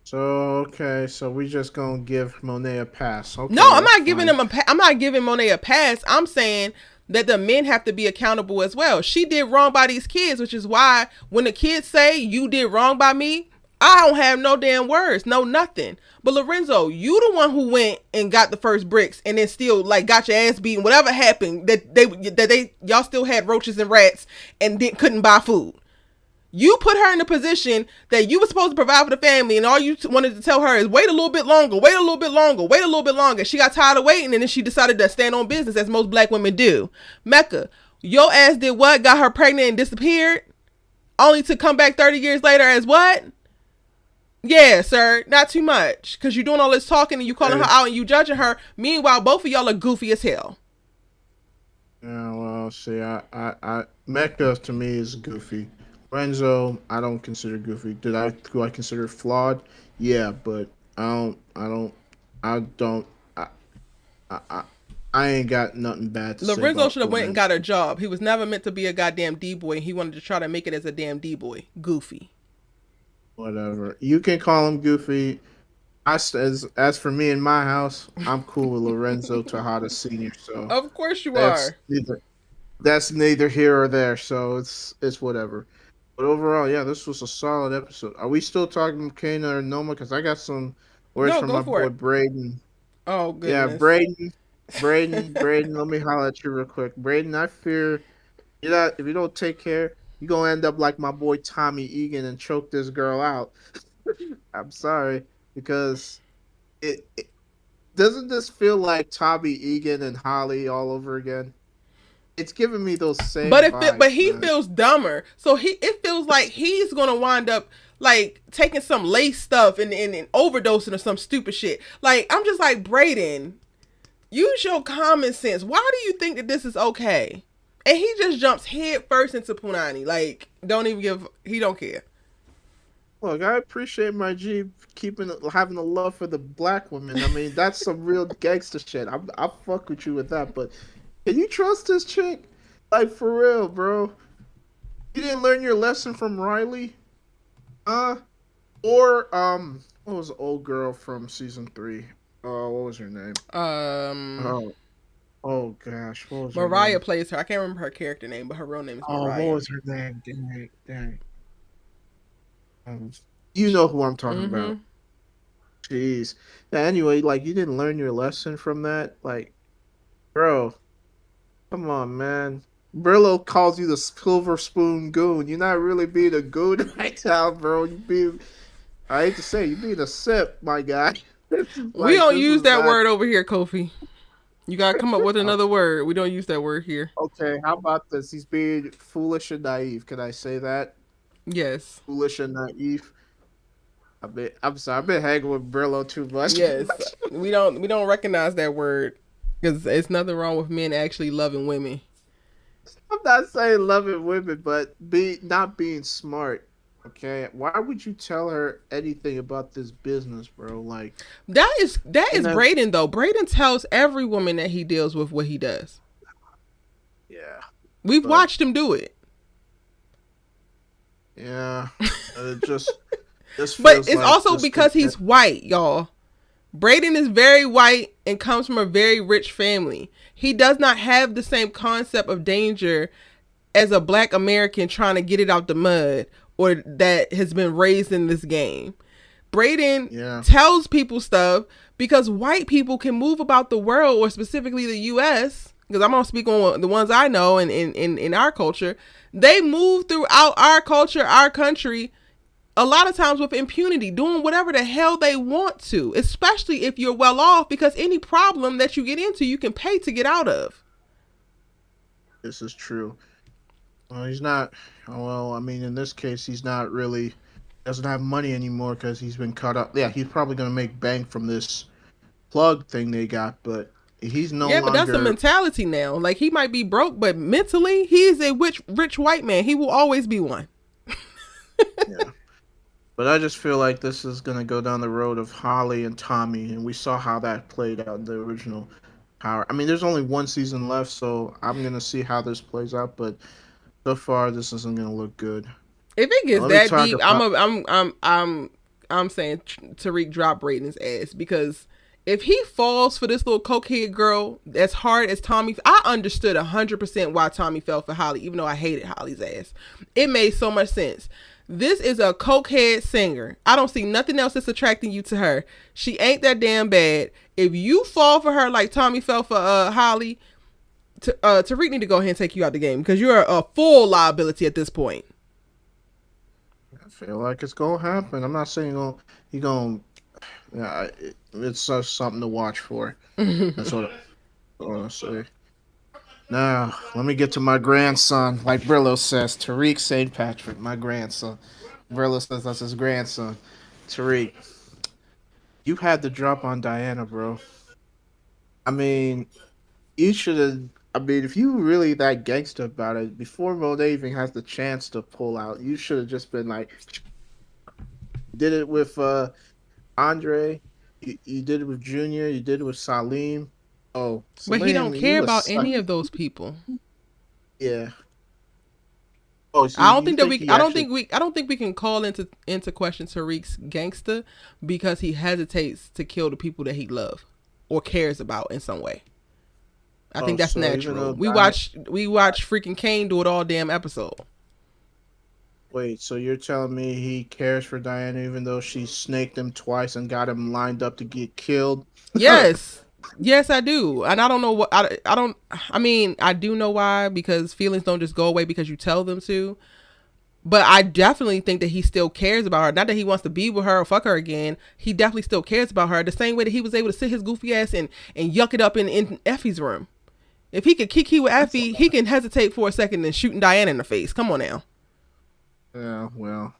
so okay. So we just gonna give Monet a pass. No, Okay, I'm that's not giving fine. him I'm not giving Monet a pass. I'm saying that the men have to be accountable as well. She did wrong by these kids, which is why when the kids say you did wrong by me, I don't have no damn words, no nothing. But Lorenzo, you the one who went and got the first bricks and then still like got your ass beaten. Whatever happened, that y'all still had roaches and rats and couldn't buy food. You put her in a position that you were supposed to provide for the family, and all you wanted to tell her is wait a little bit longer, wait a little bit longer, wait a little bit longer. She got tired of waiting, and then she decided to stand on business, as most black women do. Mecca, your ass did what? Got her pregnant and disappeared, only to come back 30 years later as what? Yeah, sir, not too much, because you're doing all this talking and you calling her Hey, out and you judging her. Meanwhile, both of y'all are goofy as hell. yeah, well, see, Mecca to me is goofy. Renzo, I don't consider goofy. Do I consider flawed? Yeah, but I don't, I, I, I ain't got nothing bad to say Lorenzo about should have went and Lorenzo. got a job. He was never meant to be a goddamn D-boy, and he wanted to try to make it as a damn D-boy. Goofy. Whatever. You can call him goofy. As for me in my house, I'm cool with Lorenzo Tejada Senior. So Of course you that's are. neither that's neither here or there. So it's whatever. But overall, yeah, this was a solid episode. Are we still talking Kane or Noma? Because I got some words No, from go my for boy it. Braden. Oh, Yeah, goodness. Braden. Let me holler at you real quick. Braden, I fear if you don't take care, you gonna end up like my boy Tommy Egan and choke this girl out. I'm sorry because it doesn't this feel like Tommy Egan and Holly all over again. It's giving me those same But vibes, he man. feels dumber. So it feels like he's gonna wind up like taking some lace stuff and overdosing or some stupid shit. Like I'm just like Brayden, use your common sense. Why do you think that this is okay? And he just jumps head first into Punani. Like Don't even give. He don't care. Look, I appreciate my G having a love for the black women. I mean, that's some real gangster shit. I fuck with you with that. But can you trust this chick? Like for real, bro. You didn't learn your lesson from Riley, uh, or what was the old girl from season 3? What was her name? Um, Oh, oh gosh, what was her Mariah name? plays her. I can't remember her character name, but her real name is Oh, what Mariah. was her name? Dang, dang. Um, you know who I'm talking Mm-hmm. about. Jeez. Yeah, anyway, like you didn't learn your lesson from that, like, bro. Come on, man. Brillo calls you the silver spoon goon. You're not really being a goon right now, bro. You being, I hate to say, you being a sip, my guy. We don't This use is that not word over here, Kofi. You gotta come up with another word. We don't use that word here. okay. How about this? He's being foolish and naive. Can I say that? Yes. Foolish and naive. I'm sorry. I've been hanging with Brillo too much. Yes. We don't recognize that word because it's nothing wrong with men actually loving women. I'm not saying loving women, but be not being smart. Okay, why would you tell her anything about this business, bro? Like, That is and then Brayden though. Brayden tells every woman that he deals with what he does. yeah, We've but watched him do it. yeah, it just this But feels it's like also this because could he's white, y'all. Brayden is very white and comes from a very rich family. He does not have the same concept of danger as a black American trying to get it out the mud or that has been raised in this game. Brayden yeah. tells people stuff because white people can move about the world, or specifically the US, because I'm going to speak on the ones I know in our culture. They move throughout our culture, our country, a lot of times with impunity, doing whatever the hell they want to, especially if you're well off, because any problem that you get into, you can pay to get out of. This is true. Well, he's not. Well, I mean, in this case, he's not really doesn't have money anymore because he's been cut up. Yeah, he's probably gonna make bank from this plug thing they got, but he's no Yeah, but that's the longer. mentality now. Like, he might be broke, but mentally, he is a rich white man. He will always be one. Yeah. But I just feel like this is gonna go down the road of Holly and Tommy, and we saw how that played out in the original Power. I mean, there's only one season left, so I'm gonna see how this plays out. But so far, this isn't gonna look good. If it Now, gets let me that talk deep, about. I'm saying Tariq drop Brayden's ass, because if he falls for this little cokehead girl as hard as Tommy, I understood 100% why Tommy fell for Holly, even though I hated Holly's ass. It made so much sense. This is a cokehead singer. I don't see nothing else that's attracting you to her. She ain't that damn bad. If you fall for her like Tommy fell for Holly, Tariq need to go ahead and take you out the game, because you're a full liability at this point. I feel like it's gonna happen. I'm not saying you gonna. Yeah, it's just something to watch for. That's what I want to say. Now, let me get to my grandson. Like Brillo says, Tariq St. Patrick, my grandson. Brillo says that's his grandson. Tariq, you had the drop on Diana, bro. I mean, you should have. I mean, if you really that gangster about it, before Monet even has the chance to pull out, you should have just been like, did it with Andre. You did it with Junior. You did it with Salim. Oh, But he don't Salim, care you a about suck. any of those people. Yeah. Oh, so I don't you think that think we. he I don't actually? think we. I don't think we can call into question Tariq's gangster because he hesitates to kill the people that he loves or cares about in some way. I Oh, think that's so even natural. though We watch freaking Kane do it all damn episode. wait, so you're telling me he cares for Diana even though she snaked him twice and got him lined up to get killed? Yes. Yes, I do. And I don't know what I don't I mean, I do know why, because feelings don't just go away because you tell them to. But I definitely think that he still cares about her. Not that he wants to be with her or fuck her again. He definitely still cares about her. The same way that he was able to sit his goofy ass and yuck it up in Effie's room. If he could kiki with That's Effie, he can hesitate for a second and shooting Diana in the face. Come on now. yeah. Well,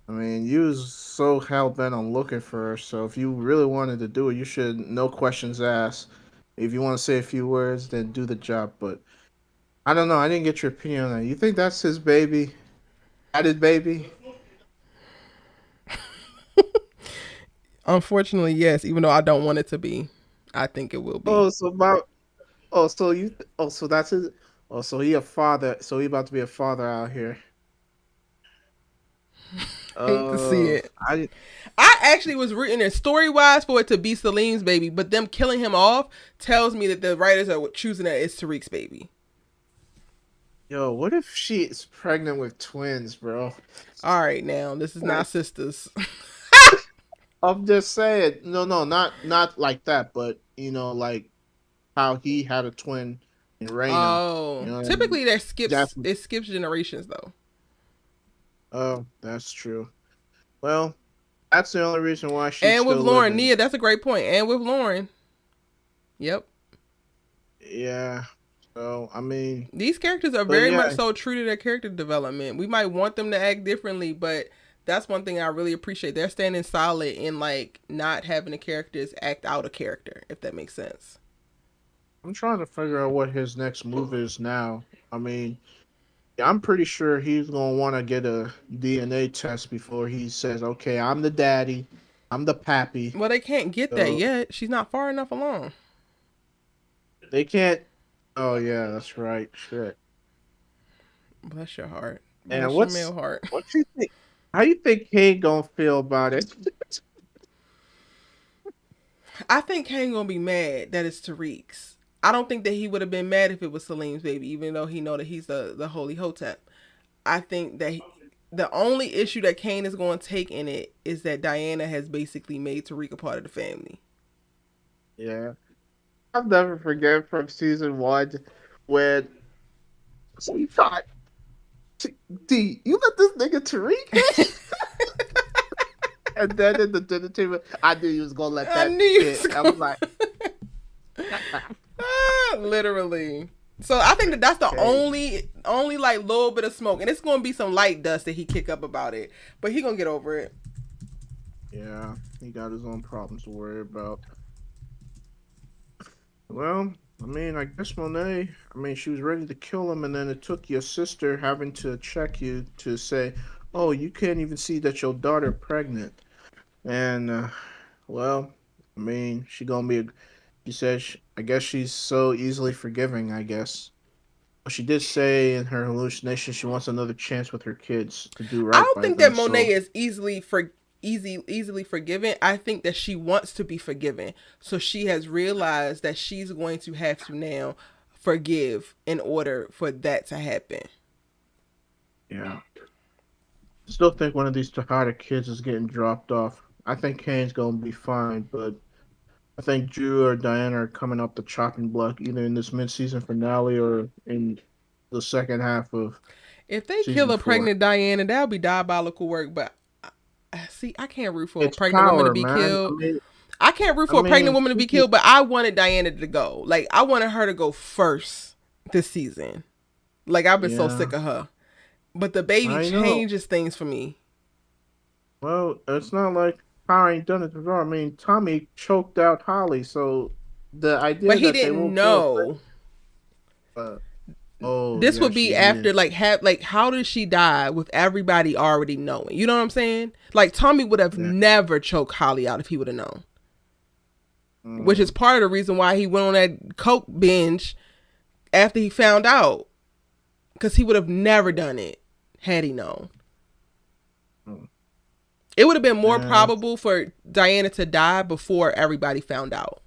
I mean, you was so hell bent on looking for her. So if you really wanted to do it, you should no questions asked. If you want to say a few words, then do the job. But I don't know. I didn't get your opinion on that. You think that's his baby? Added baby. Unfortunately, yes. Even though I don't want it to be, I think it will be. Oh, so my oh, so you oh, so that's his. Oh, so he a father. So he about to be a father out here. Hate to see Oh, it. I actually was rooting it story wise for it to be Salim's baby, but them killing him off tells me that the writers are choosing that it's Tariq's baby. yo, what if she is pregnant with twins, bro? All right, now this is not sisters. I'm just saying. No, no, not like that, but like how he had a twin in Reina. You Oh, know what I mean? typically that That's skips it skips generations though. oh, that's true. Well, that's the only reason why she's And with still Lauren, living. Nia, that's a great point. And with Lauren, yep. Yeah. So I mean, These characters are but very much yeah, so true to their character development. We might want them to act differently, but that's one thing I really appreciate. They're standing solid in like not having the characters act out a character, if that makes sense. I'm trying to figure out what his next move is now. I mean, I'm pretty sure he's gonna want to get a DNA test before he says, "Okay, I'm the daddy, I'm the pappy." Well, they can't get that So yet. She's not far enough along. they can't. Oh yeah, that's right. Shit. Bless your heart. And Bless your male heart. what you think? How you think Kane gonna feel about it? I think Kane gonna be mad that it's Tariq's. I don't think that he would have been mad if it was Salim's baby, even though he know that he's the holy hotep. I think that the only issue that Kane is going to take in it is that Diana has basically made Tariq a part of the family. Yeah, I'll never forget from season one when we thought, D, you let this nigga Tariq hit? And then in the dinner table, I knew you was gonna let I that knew you was hit. I was like, literally. So I think that that's the okay, only like little bit of smoke, and it's gonna be some light dust that he kick up about it, but he gonna get over it. yeah, he got his own problems to worry about. Well, I mean, I guess Monet, I mean, she was ready to kill him, and then it took your sister having to check you to say, oh, you can't even see that your daughter pregnant. And, well, I mean, she says, I guess she's so easily forgiving, I guess. But she did say in her hallucination she wants another chance with her kids to do I right don't by think that them. Monet So, is easily forgiven. I think that she wants to be forgiven. So she has realized that she's going to have to now forgive in order for that to happen. yeah. Still think one of these Takata kids is getting dropped off. I think Kane's gonna be fine, but I think Drew or Diana are coming up the chopping block either in this mid-season finale or in the second half of If they kill season a four. pregnant Diana, that'll be diabolical work. But see, I can't root for a It's pregnant woman to power, be man. killed. I can't root I for a pregnant mean, woman to be killed, but I wanted Diana to go. Like I wanted her to go first this season. Like I've been so yeah, sick of her. But the baby I know. changes things for me. Well, it's not like power ain't done it before. I mean, Tommy choked out Holly, so the But idea he that they didn't will kill a know. uh, oh This yeah, would she be after did. like have like how did she die with everybody already knowing? You know what I'm saying? Like Tommy would have Yeah. never choked Holly out if he would have known. Which is Mm, part of the reason why he went on that coke binge after he found out. Because he would have never done it had he known. mm. It would have been more Yeah, probable for Diana to die before everybody found out.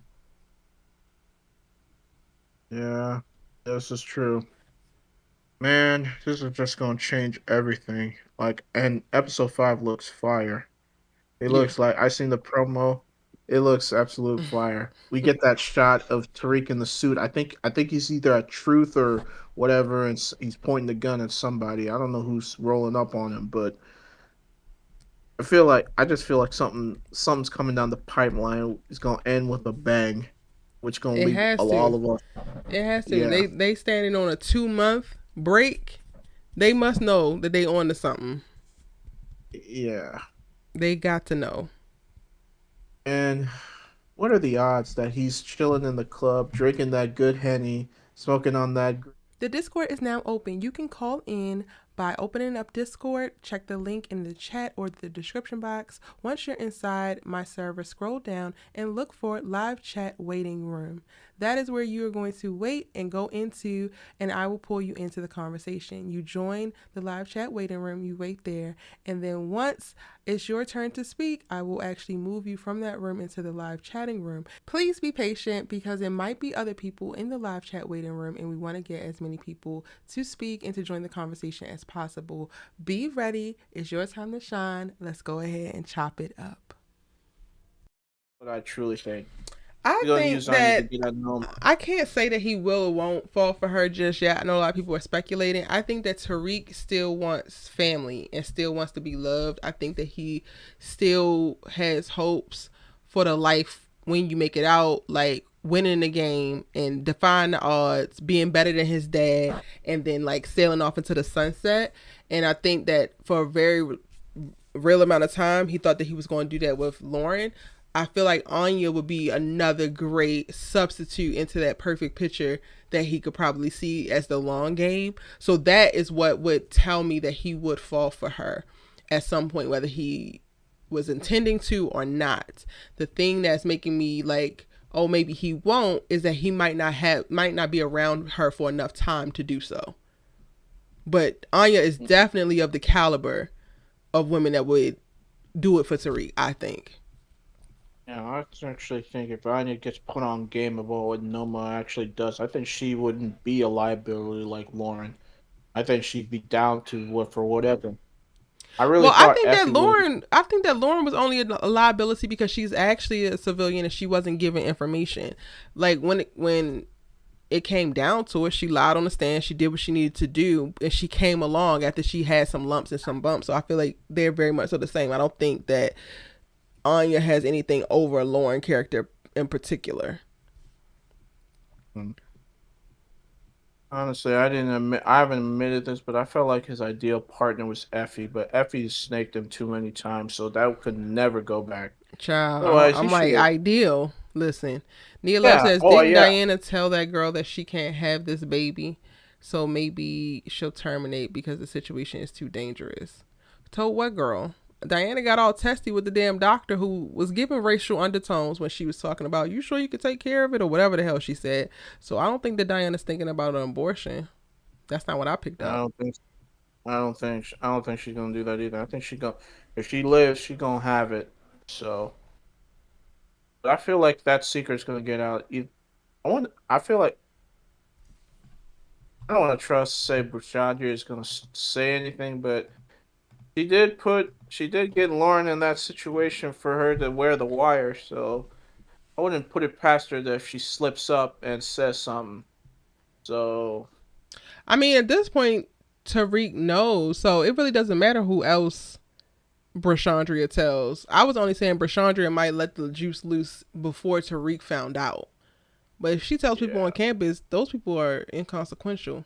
yeah, this is true. Man, this is just gonna change everything. Like, and episode five looks fire. It Yeah. looks like I seen the promo. It looks absolute fire. We get that shot of Tariq in the suit. I think he's either at Truth or whatever, and he's pointing the gun at somebody. I don't know who's rolling up on him, but I just feel like something's coming down the pipeline. It's gonna end with a bang, which gonna It leave has all to. of us. It has to. Yeah, They standing on a 2 month break. They must know that they on to something. yeah. They got to know. And what are the odds that he's chilling in the club, drinking that good henny, smoking on that? The Discord is now open. You can call in, by opening up Discord. Check the link in the chat or the description box. Once you're inside my server, scroll down and look for live chat waiting room. That is where you are going to wait and go into, and I will pull you into the conversation. You join the live chat waiting room, you wait there, and then once it's your turn to speak, I will actually move you from that room into the live chatting room. Please be patient because there might be other people in the live chat waiting room, and we want to get as many people to speak and to join the conversation as possible. Be ready. It's your time to shine. Let's go ahead and chop it up. What I truly think. I think that I can't say that he will or won't fall for her just yet. I know a lot of people are speculating. I think that Tariq still wants family and still wants to be loved. I think that he still has hopes for the life when you make it out, like winning the game and defying the odds, being better than his dad, and then like sailing off into the sunset. And I think that for a very real amount of time, he thought that he was going to do that with Lauren. I feel like Anya would be another great substitute into that perfect picture that he could probably see as the long game. So that is what would tell me that he would fall for her at some point, whether he was intending to or not. The thing that's making me like, oh, maybe he won't, is that he might not be around her for enough time to do so. But Anya is definitely of the caliber of women that would do it for Tariq, I think. Yeah, I actually think if Anya gets put on game about what Noma actually does, I think she wouldn't be a liability like Lauren. I think she'd be down to what for whatever. I really I thought think that Effie Lauren. I think that Lauren was only a liability because she's actually a civilian and she wasn't given information. Like when it came down to it, she lied on the stand. She did what she needed to do, and she came along after she had some lumps and some bumps. So I feel like they're very much so the same. I don't think that Anya has anything over a Lauren character in particular. Honestly, I haven't admitted this, but I felt like his ideal partner was Effie, but Effie snaked him too many times, so that could never go back. Child, Otherwise, I'm he like, should. ideal. Listen, Nia Love Yeah. says, Oh, didn't yeah. Diana tell that girl that she can't have this baby? So maybe she'll terminate because the situation is too dangerous. Told what girl? Diana got all testy with the damn doctor who was giving racial undertones when she was talking about, you sure you could take care of it or whatever the hell she said. So I don't think that Diana's thinking about an abortion. That's not what I picked I up. don't think. I don't think she's gonna do that either. I think if she lives, she gonna have it. So, but I feel like that secret's gonna get out. I feel like I don't want to say Brashadri is gonna say anything, but she did get Lauren in that situation for her to wear the wire. So I wouldn't put it past her that if she slips up and says something. So, I mean, at this point, Tariq knows, so it really doesn't matter who else Brashandria tells. I was only saying Brashandria might let the juice loose before Tariq found out. But if she tells people on campus, those people are inconsequential.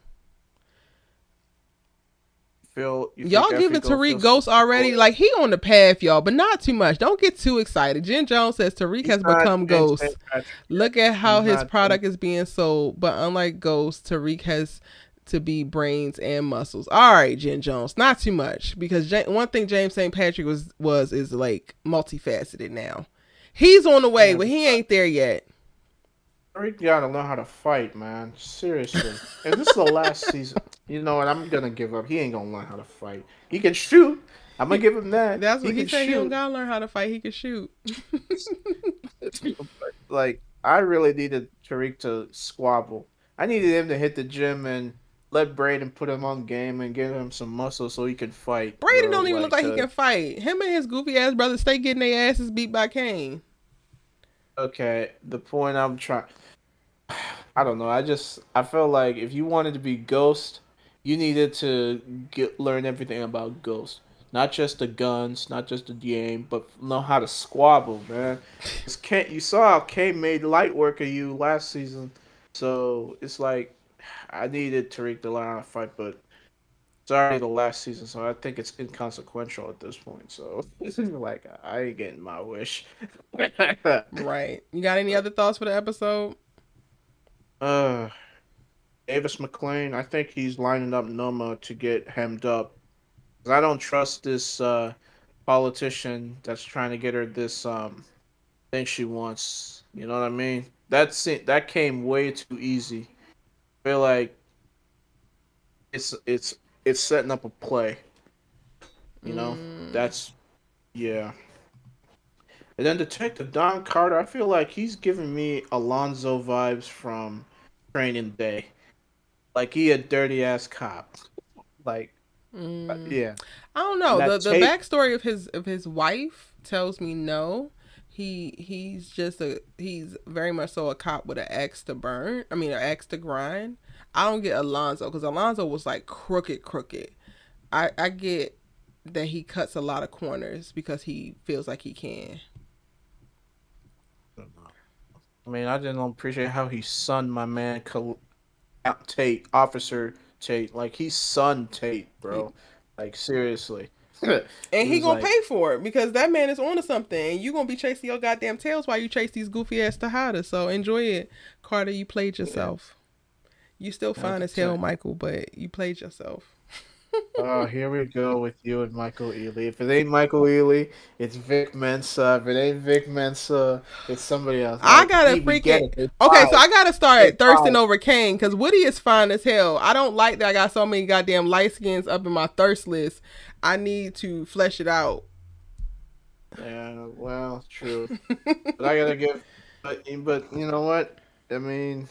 Y'all giving Tariq ghosts already? Like, he on the path, y'all, but not too much. Don't get too excited. Jen Jones says Tariq has become Ghost. Look at how his product is being sold. But unlike Ghost, Tariq has to be brains and muscles. All right, Jen Jones, not too much, because one thing James St. Patrick is like multifaceted now. He's on the way, but he ain't there yet. Tariq gotta learn how to fight, man. Seriously. And this is the last season. You know what? I'm gonna give up. He ain't gonna learn how to fight. He can shoot. I'm gonna give him that. That's what he said. He don't gotta learn how to fight. He can shoot. Like, I really needed Tariq to squabble. I needed him to hit the gym and let Brayden put him on game and give him some muscle so he could fight. Brayden don't even look like he can fight. Him and his goofy ass brother stay getting their asses beat by Kane. Okay, the point I'm trying. I don't know. I felt like if you wanted to be Ghost, you needed to learn everything about Ghost, not just the guns, not just the game, but know how to squabble, man. You saw how Kane made light work of you last season, so it's like I needed Tariq to learn how to fight, but it's already the last season, so I think it's inconsequential at this point. So it's like I ain't getting my wish. Right. You got any other thoughts for the episode? Uh, Davis McClain. I think he's lining up Noma to get hemmed up. 'Cause I don't trust this politician that's trying to get her this thing she wants. You know what I mean? That came way too easy. I feel like it's it's it's setting up a play. You know, that's yeah. And then Detective Don Carter, I feel like he's giving me Alonzo vibes from Training Day. Like he a dirty ass cop. Like yeah. I don't And know. that The tape. backstory of his wife tells me no. He's very much so a cop with an axe to burn. I mean, an axe to grind. I don't get Alonzo because Alonzo was like crooked. I get that he cuts a lot of corners because he feels like he can. I mean, I didn't appreciate how he sunned my man Tate, Officer Tate. Like he sunned Tate, He, bro. Like seriously. and He he was gonna like, pay for it because that man is onto something. And you gonna be chasing your goddamn tails while you chase these goofy ass Tejadas. So enjoy it, Carter. You played yeah, yourself. You still I fine could as tell. hell, Michael, but you played yourself. Oh, here we go with you and Michael Ealy. If it ain't Michael Ealy, it's Vic Mensa. If it ain't Vic Mensa, it's somebody else. I Like, gotta we get freaking it. They okay, so tried. I gotta They start thirsting tried. over Kane because Woody is fine as hell. I don't like that I got so many goddamn light skins up in my thirst list. I need to flesh it out. Yeah, well, true. But I gotta give. But you know what? I mean,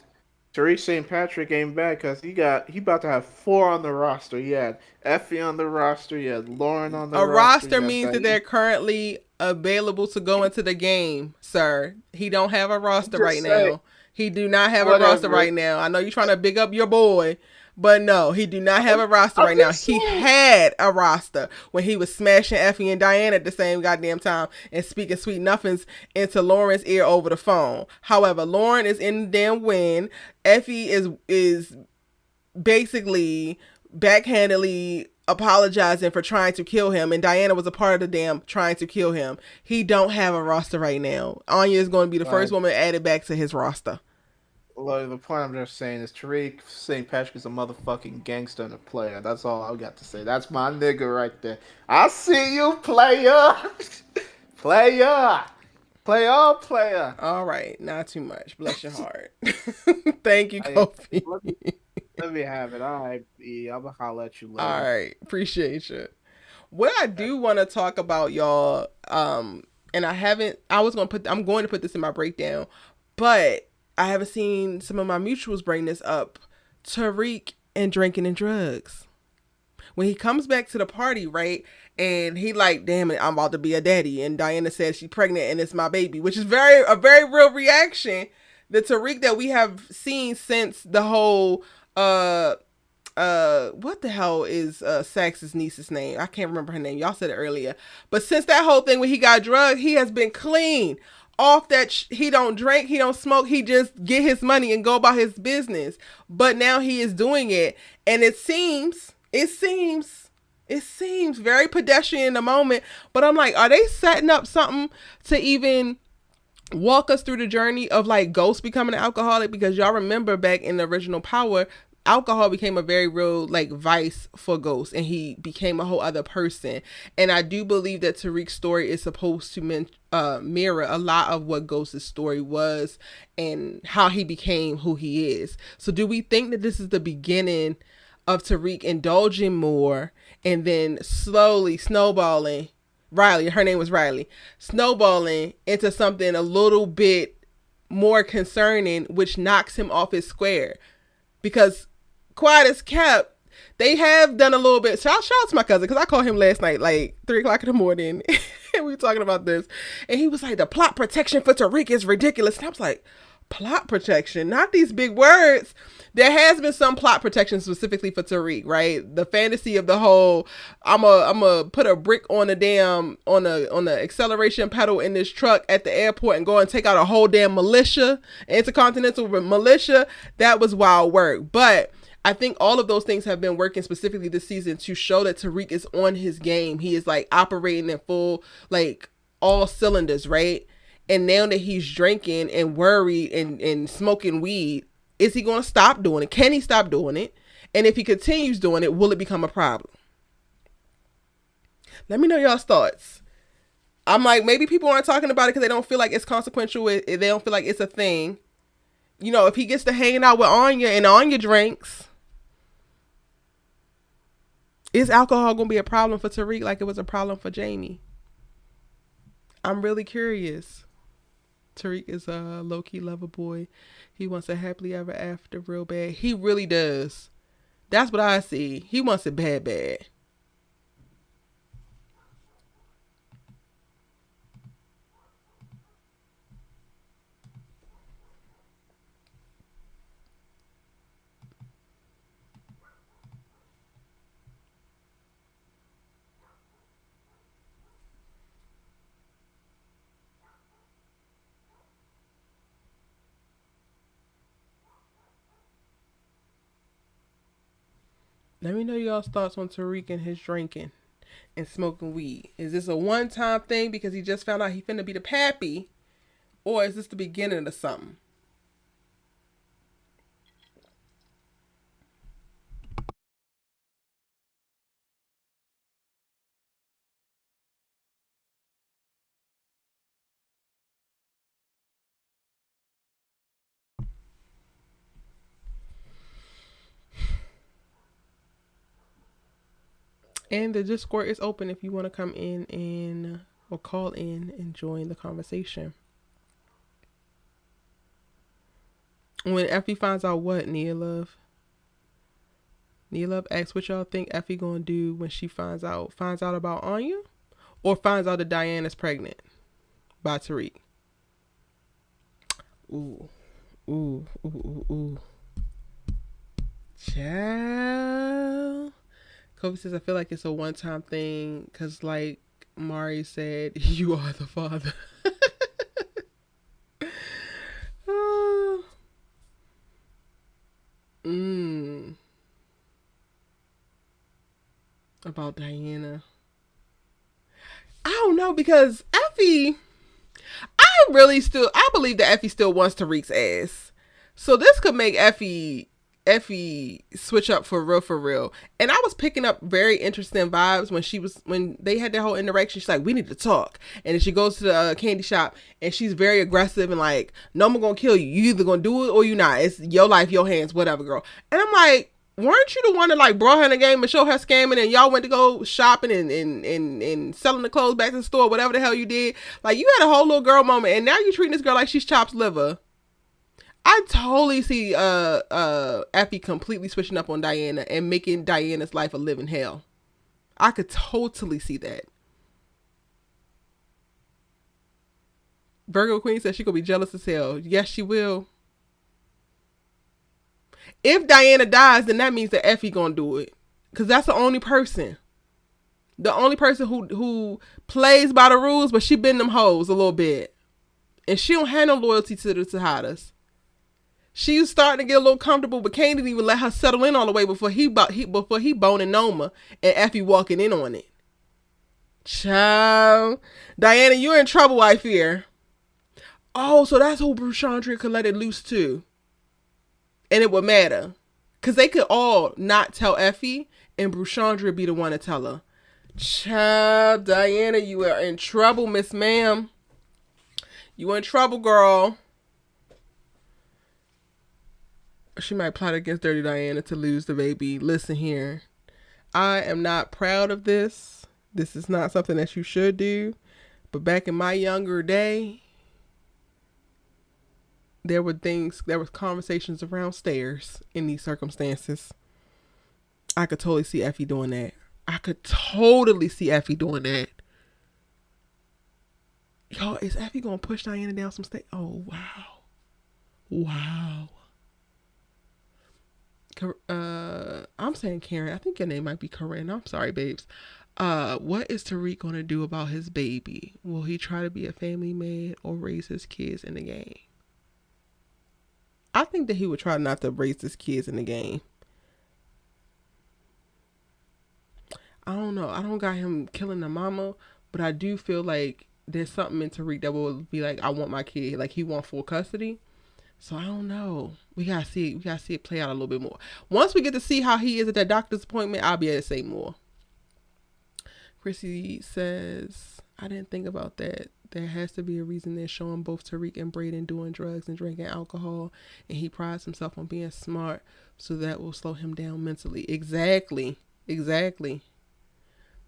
Tariq St. Patrick ain't bad because he about to have four on the roster. He had Effie on the roster. He had Lauren on the A roster. roster He had means that they're currently available to go into the game, sir. He don't have a roster right just say now. He do not have a roster whatever. right now. I know you're trying to big up your boy, but no, he do not have I'm, a roster I'm right now. just He saying. had a roster when he was smashing Effie and Diane at the same goddamn time and speaking sweet nothings into Lauren's ear over the phone. However, Lauren is in the damn win. Effie is basically backhandedly apologizing for trying to kill him, and Diana was a part of the damn trying to kill him. He don't have a roster right now. Anya is going to be the first Like, woman added back to his roster. Like, the point I'm just saying is Tariq St. Patrick is a motherfucking gangster and a player. That's all I got to say. That's my nigga right there. I see you, player. Player. Player. All right, not too much. Bless your heart. Thank you, I, Kofi. let, me, let me have it. All right, B. I'm going to holler at you All later. right, appreciate you. What I do want to talk about, y'all, and I haven't. I'm going to put this in my breakdown, but I haven't seen some of my mutuals bring this up. Tariq and drinking and drugs. When he comes back to the party, right, and he like, damn it, I'm about to be a daddy, and Diana says she's pregnant and it's my baby, which is a very real reaction. The Tariq that we have seen since the whole what the hell is Sax's niece's name? I can't remember her name. Y'all said it earlier. But since that whole thing when he got drugged, he has been clean. Off that he don't drink, he don't smoke, he just get his money and go about his business. But now he is doing it, and it seems very pedestrian in the moment, but I'm like, are they setting up something to even walk us through the journey of like Ghost becoming an alcoholic? Because y'all remember back in the original Power, alcohol became a very real like vice for Ghost, and he became a whole other person. And I do believe that Tariq's story is supposed to mirror a lot of what Ghost's story was and how he became who he is. So do we think that this is the beginning of Tariq indulging more and then slowly snowballing? Riley, her name was Riley, snowballing into something a little bit more concerning, which knocks him off his square. Because quiet as kept, they have done a little bit. Shout out to my cousin, because I called him last night, like 3 o'clock in the morning, and we were talking about this, and he was like, the plot protection for Tariq is ridiculous. And I was like, plot protection, not these big words. There has been some plot protection specifically for Tariq, right? The fantasy of the whole, I'm a put a brick on the acceleration pedal in this truck at the airport and go and take out a whole damn militia, intercontinental militia. That was wild work. But I think all of those things have been working specifically this season to show that Tariq is on his game. He is like operating in full, like all cylinders, right? And now that he's drinking and worried and smoking weed, Is he going to stop doing it? Can he stop doing it? And if he continues doing it, will it become a problem? Let me know y'all's thoughts. I'm like, maybe people aren't talking about it because they don't feel like it's consequential. They don't feel like it's a thing. You know, if he gets to hanging out with Anya and Anya drinks, is alcohol going to be a problem for Tariq like it was a problem for Jamie? I'm really curious. Tariq is a low-key lover boy. He wants a happily ever after real bad. He really does. That's what I see. He wants it bad, bad. Let me know y'all's thoughts on Tariq and his drinking and smoking weed. Is this a one-time thing because he just found out he finna be the pappy? Or is this the beginning of something? And the Discord is open if you want to come in and or call in and join the conversation. When Effie finds out what, Nia Love? Nia Love asks what y'all think Effie gonna do when she finds out about Anya? Or finds out that Diana's pregnant by Tariq? Ooh. Ooh. Ooh. Ooh. Ooh. Child. Kobe says, I feel like it's a one-time thing because, like Mari said, you are the father. About Diana. I don't know because Effie, I believe that Effie still wants Tariq's ass. So this could make Effie switch up for real. And I was picking up very interesting vibes when they had that whole interaction. She's like, we need to talk. And then she goes to the candy shop and she's very aggressive and like, no, I'm gonna kill you. You either gonna do it or you not. It's your life, your hands, whatever, girl. And I'm like, weren't you the one that like brought her in the game and showed her scamming and y'all went to go shopping and selling the clothes back to the store, whatever the hell you did? Like, you had a whole little girl moment and now you treating this girl like she's Chop's liver. I totally see Effie completely switching up on Diana and making Diana's life a living hell. I could totally see that. Virgo Queen says she gonna be jealous as hell. Yes, she will. If Diana dies, then that means that Effie gonna do it. Because that's the only person. The only person who plays by the rules, but she bend them hoes a little bit. And she don't have no loyalty to the Tejadas. She was starting to get a little comfortable, but Kane didn't even let her settle in all the way before he boning Noma and Effie walking in on it. Child. Diana, you're in trouble, I fear. Oh, so that's who Bruchandria could let it loose too. And it would matter. Because they could all not tell Effie and Bruchandria be the one to tell her. Child, Diana, you are in trouble, Miss Ma'am. You in trouble, girl. She might plot against Dirty Diana to lose the baby. Listen here. I am not proud of this. This is not something that you should do. But back in my younger day, there were conversations around stairs in these circumstances. I could totally see Effie doing that. Yo, is Effie gonna push Diana down some stairs? Oh, wow. I'm saying Karen. I think your name might be Corinne. I'm sorry, babes. What is Tariq gonna do about his baby? Will he try to be a family man or raise his kids in the game? I think that he would try not to raise his kids in the game. I don't know. I don't got him killing the mama, but I do feel like there's something in Tariq that will be like, I want my kid. Like, he want full custody. So I don't know. We gotta see. We gotta see it play out a little bit more. Once we get to see how he is at that doctor's appointment, I'll be able to say more. Chrissy says, I didn't think about that. There has to be a reason they're showing both Tariq and Brayden doing drugs and drinking alcohol, and he prides himself on being smart, so that will slow him down mentally. Exactly.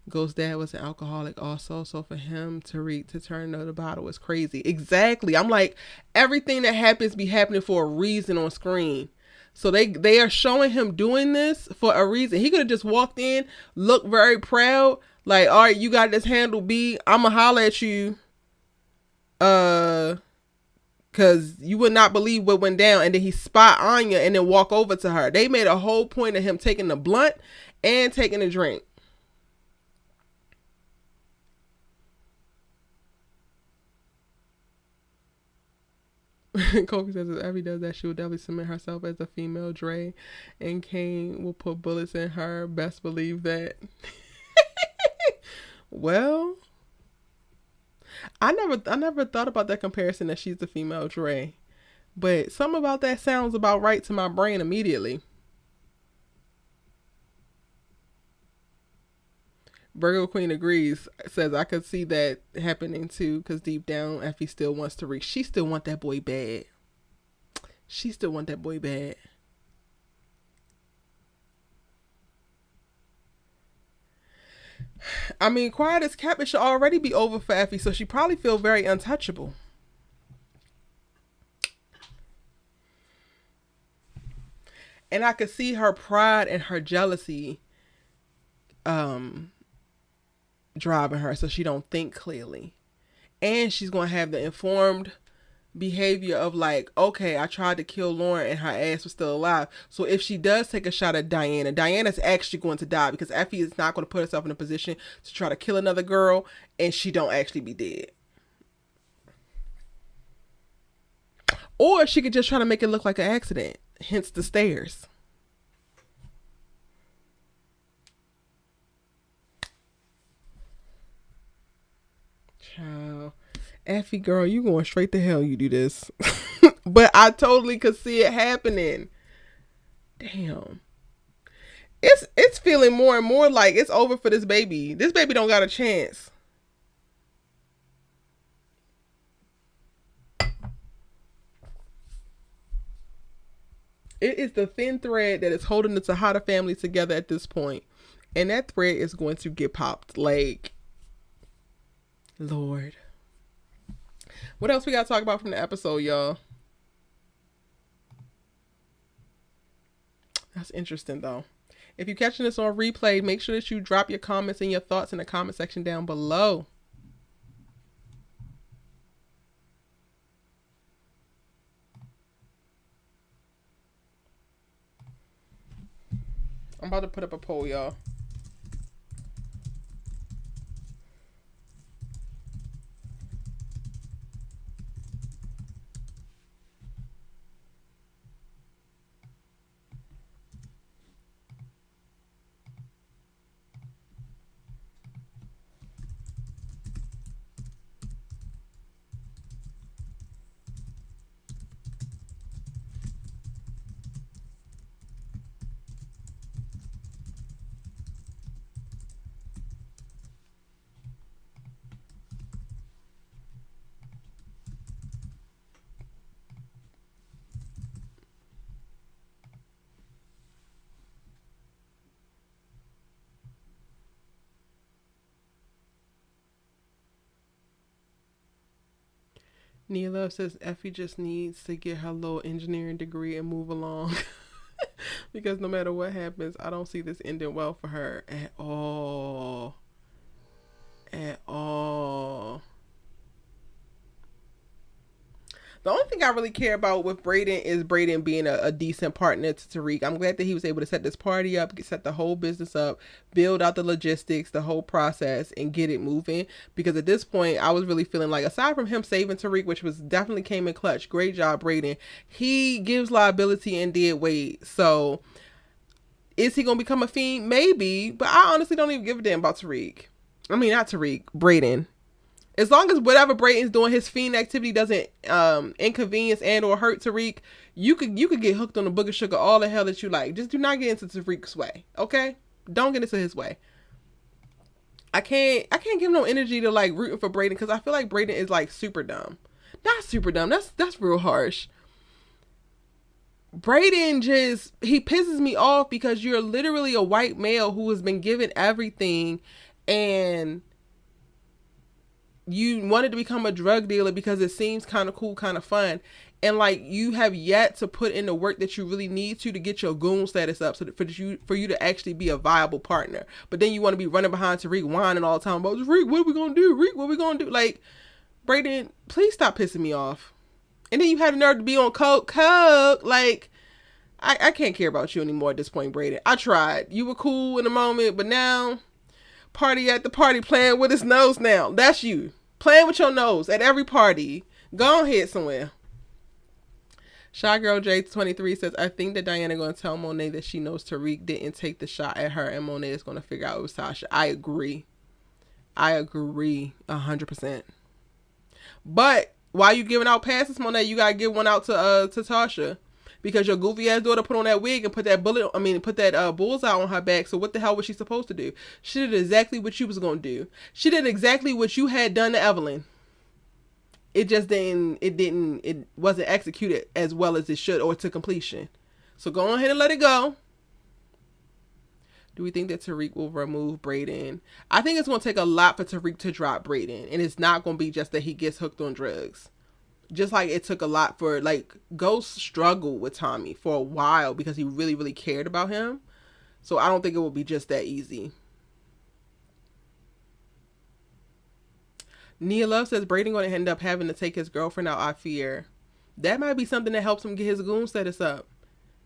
Ghost's dad was an alcoholic also, so for him, Tariq, to turn to the bottle is crazy. Exactly. I'm like, everything that happens be happening for a reason on screen. So they are showing him doing this for a reason. He could have just walked in, looked very proud, like, all right, you got this handle, B. I'ma holler at you. Cause you would not believe what went down. And then he spot Anya and then walk over to her. They made a whole point of him taking the blunt and taking a drink. Kobe says if Evie does that, she will definitely cement herself as a female Dre, and Kane will put bullets in her. Best believe that. Well, I never thought about that comparison that she's the female Dre, but something about that sounds about right to my brain immediately. Virgo Queen agrees, says I could see that happening too, because deep down Effie still wants to reach. She still want that boy bad. I mean, Quiet as Kept, it should already be over for Effie, so she probably feel very untouchable. And I could see her pride and her jealousy driving her, so she don't think clearly. And she's going to have the informed behavior of like, okay, I tried to kill Lauren and her ass was still alive. So if she does take a shot at Diana, Diana's actually going to die, because Effie is not going to put herself in a position to try to kill another girl and she don't actually be dead. Or she could just try to make it look like an accident, hence the stairs. Child. Effie, girl, you going straight to hell, you do this. But I totally could see it happening. Damn. It's feeling more and more like it's over for this baby. This baby don't got a chance. It is the thin thread that is holding the Tejada family together at this point. And that thread is going to get popped. Like, Lord. What else we got to talk about from the episode, y'all? That's interesting, though. If you're catching this on replay, make sure that you drop your comments and your thoughts in the comment section down below. I'm about to put up a poll, y'all. Nia Love says Effie just needs to get her little engineering degree and move along. Because no matter what happens, I don't see this ending well for her at all. At all. The only thing I really care about with Brayden is Brayden being a decent partner to Tariq. I'm glad that he was able to set this party up, set the whole business up, build out the logistics, the whole process, and get it moving. Because at this point, I was really feeling like, aside from him saving Tariq, which was definitely came in clutch, great job, Brayden, he gives liability and did wait. So, is he going to become a fiend? Maybe. But I honestly don't even give a damn about Tariq. I mean, not Tariq, Brayden. As long as whatever Brayden's doing, his fiend activity doesn't inconvenience and or hurt Tariq, you could get hooked on the booger sugar all the hell that you like. Just do not get into Tariq's way, okay? Don't get into his way. I can't give no energy to like rooting for Brayden because I feel like Brayden is like super dumb. Not super dumb. That's real harsh. Brayden he pisses me off because you're literally a white male who has been given everything, and you wanted to become a drug dealer because it seems kind of cool, kind of fun. And like, you have yet to put in the work that you really need to get your goon status up, so that for you to actually be a viable partner. But then you want to be running behind Tariq whining all the time about, Tariq, what are we going to do? Tariq, what are we going to do? Like, Brayden, please stop pissing me off. And then you had the nerve to be on coke. Like, I can't care about you anymore at this point, Brayden. I tried. You were cool in the moment, but now, party at the party, playing with his nose now. That's you. Playing with your nose at every party. Go ahead somewhere. Shy Girl J23 says, I think that Diana going to tell Monet that she knows Tariq didn't take the shot at her, and Monet is going to figure out it was Tasha. I agree 100%. But while you giving out passes, Monet, you got to give one out to Tasha. Because your goofy ass daughter put on that wig and put that bullseye on her back. So what the hell was she supposed to do? She did exactly what you was going to do. She did exactly what you had done to Evelyn. It wasn't executed as well as it should or to completion. So go ahead and let it go. Do we think that Tariq will remove Brayden? I think it's going to take a lot for Tariq to drop Brayden. And it's not going to be just that he gets hooked on drugs. Just like it took a lot for, like, Ghost struggled with Tommy for a while because he really, really cared about him. So I don't think it will be just that easy. Nia Love says, Brayden going to end up having to take his girlfriend out, I fear. That might be something that helps him get his goon status up.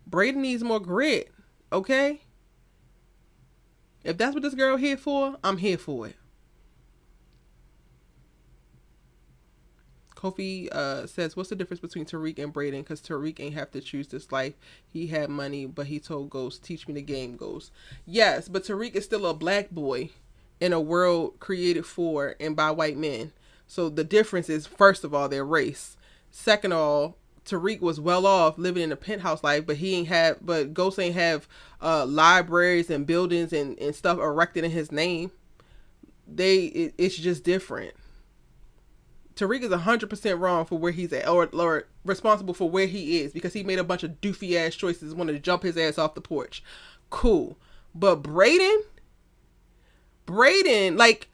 Brayden needs more grit, okay? If that's what this girl here for, I'm here for it. Kofi says, what's the difference between Tariq and Brayden? Because Tariq ain't have to choose this life. He had money, but he told Ghost, teach me the game, Ghost. Yes, but Tariq is still a black boy in a world created for and by white men. So the difference is, first of all, their race. Second of all, Tariq was well off living in a penthouse life, but Ghost ain't have libraries and buildings and stuff erected in his name. It's just different. Tariq is 100% wrong for where he's at, or responsible for where he is, because he made a bunch of doofy ass choices, wanted to jump his ass off the porch. Cool. But Brayden, like,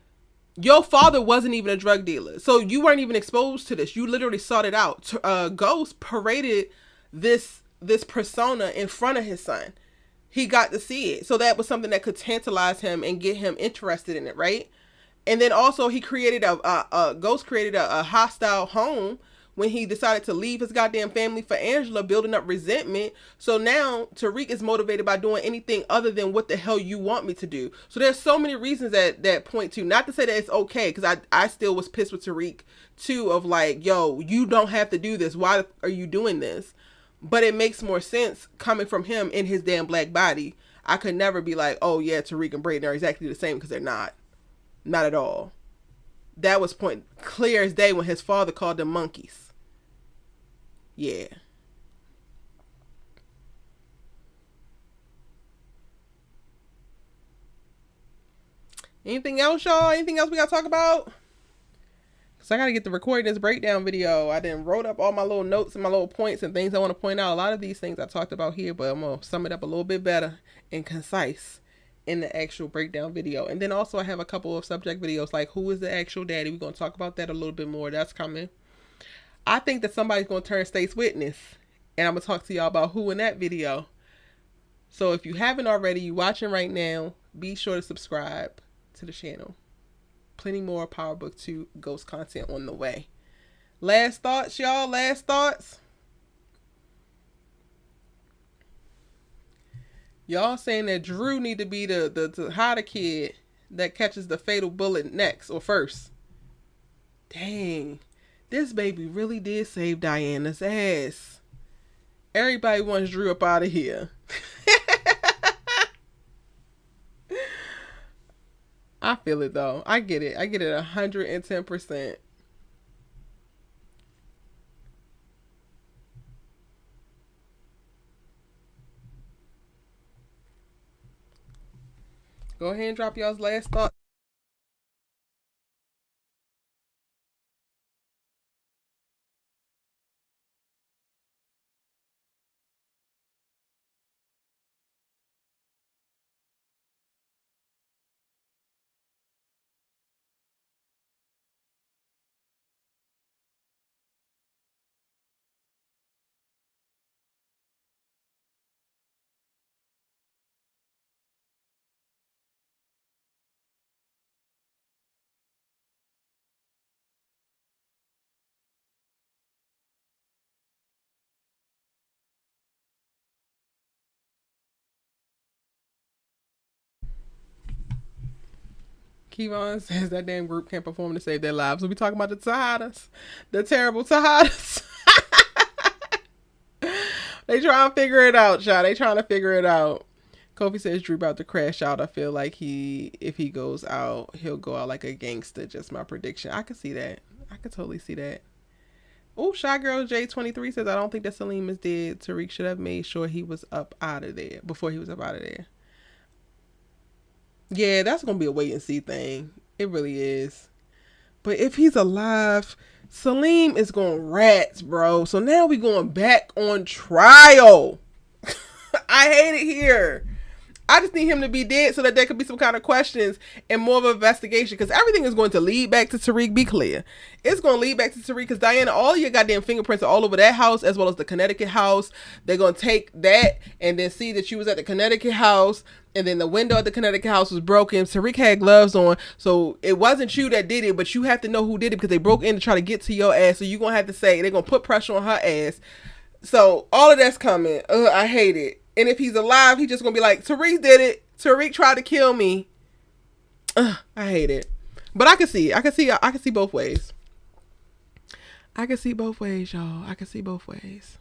your father wasn't even a drug dealer, so you weren't even exposed to this. You literally sought it out. Ghost paraded this persona in front of his son. He got to see it, so that was something that could tantalize him and get him interested in it, right? And then also he created Ghost created a hostile home when he decided to leave his goddamn family for Angela, building up resentment. So now Tariq is motivated by doing anything other than what the hell you want me to do. So there's so many reasons that point to, not to say that it's okay, because I still was pissed with Tariq too, of like, yo, you don't have to do this. Why are you doing this? But it makes more sense coming from him in his damn black body. I could never be like, oh yeah, Tariq and Brayden are exactly the same, because they're not. Not at all. That was point clear as day when his father called them monkeys. Yeah. Anything else, y'all? Anything else we gotta talk about? Because I gotta get the recording this breakdown video. I done wrote up all my little notes and my little points and things I want to point out. A lot of these things I talked about here, but I'm gonna sum it up a little bit better and concise in the actual breakdown video. And then also I have a couple of subject videos, like who is the actual daddy. We're going to talk about that a little bit more. That's coming. I think that somebody's going to turn state's witness, and I'm going to talk to y'all about who in that video. So if you haven't already, you watching right now, be sure to subscribe to the channel. Plenty more Powerbook 2 Ghost content on the way. Last thoughts, y'all. Last thoughts. Y'all saying that Drew need to be the hotter kid that catches the fatal bullet next or first. Dang. This baby really did save Diana's ass. Everybody wants Drew up out of here. I feel it though. I get it. I get it 110%. Go ahead and drop y'all's last thought. Kevon says that damn group can't perform to save their lives. We'll be talking about the Tahadas. The terrible Tahadas. They trying to figure it out, y'all. They trying to figure it out. Kofi says Drew about to crash out. I feel like if he goes out, he'll go out like a gangster. Just my prediction. I could see that. I could totally see that. Oh, Shy Girl J23 says I don't think that Salim is dead. Tariq should have made sure he was up out of there before he was up out of there. Yeah, that's gonna be a wait and see thing. It really is. But if he's alive, Salim is going rats, bro. So now we going back on trial. I hate it here. I just need him to be dead so that there could be some kind of questions and more of an investigation, because everything is going to lead back to Tariq. Be clear. It's going to lead back to Tariq because Diana, all your goddamn fingerprints are all over that house as well as the Connecticut house. They're going to take that and then see that you was at the Connecticut house, and then the window at the Connecticut house was broken. Tariq had gloves on, so it wasn't you that did it, but you have to know who did it because they broke in to try to get to your ass. So you're going to have to say, they're going to put pressure on her ass. So all of that's coming. I hate it. And if he's alive, he's just gonna be like, Tariq did it. Tariq tried to kill me. I hate it. But I can see it. I can see both ways. I can see both ways, y'all. I can see both ways.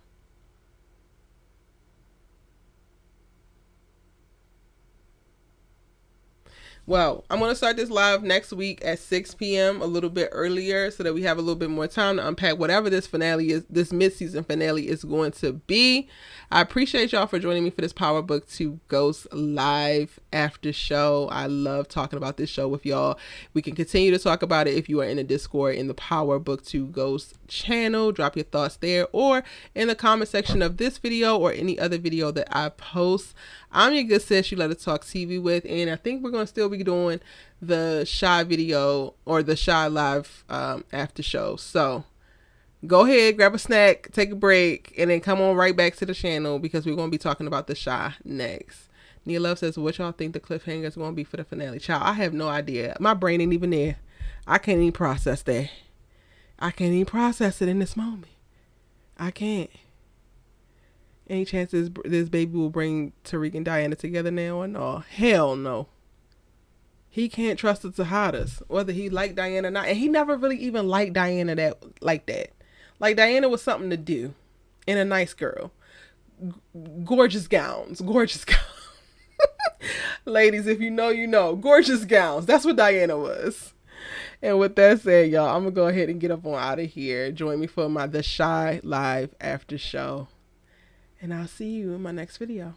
Well, I'm going to start this live next week at 6 p.m. a little bit earlier so that we have a little bit more time to unpack whatever this finale is, this mid-season finale is going to be. I appreciate y'all for joining me for this Powerbook 2 Ghost live after show. I love talking about this show with y'all. We can continue to talk about it if you are in the Discord in the Powerbook 2 Ghost channel. Drop your thoughts there or in the comment section of this video or any other video that I post. I'm your good sis you let it talk TV with, and I think we're going to still be doing the Shy video or the Shy live after show. So go ahead, grab a snack, take a break, and then come on right back to the channel because we're going to be talking about the Shy next. Nia Love says, what y'all think the cliffhanger is going to be for the finale? Child, I have no idea. My brain ain't even there. I can't even process that. I can't even process it in this moment. I can't. Any chances this baby will bring Tariq and Diana together now or no? Hell no. He can't trust the Tahadas, whether he liked Diana or not. And he never really even liked Diana like that. Like, Diana was something to do. And a nice girl. Gorgeous gowns. Gorgeous gowns. Ladies, if you know, you know. Gorgeous gowns. That's what Diana was. And with that said, y'all, I'm going to go ahead and get up on out of here. Join me for my The Shy Live After Show. And I'll see you in my next video.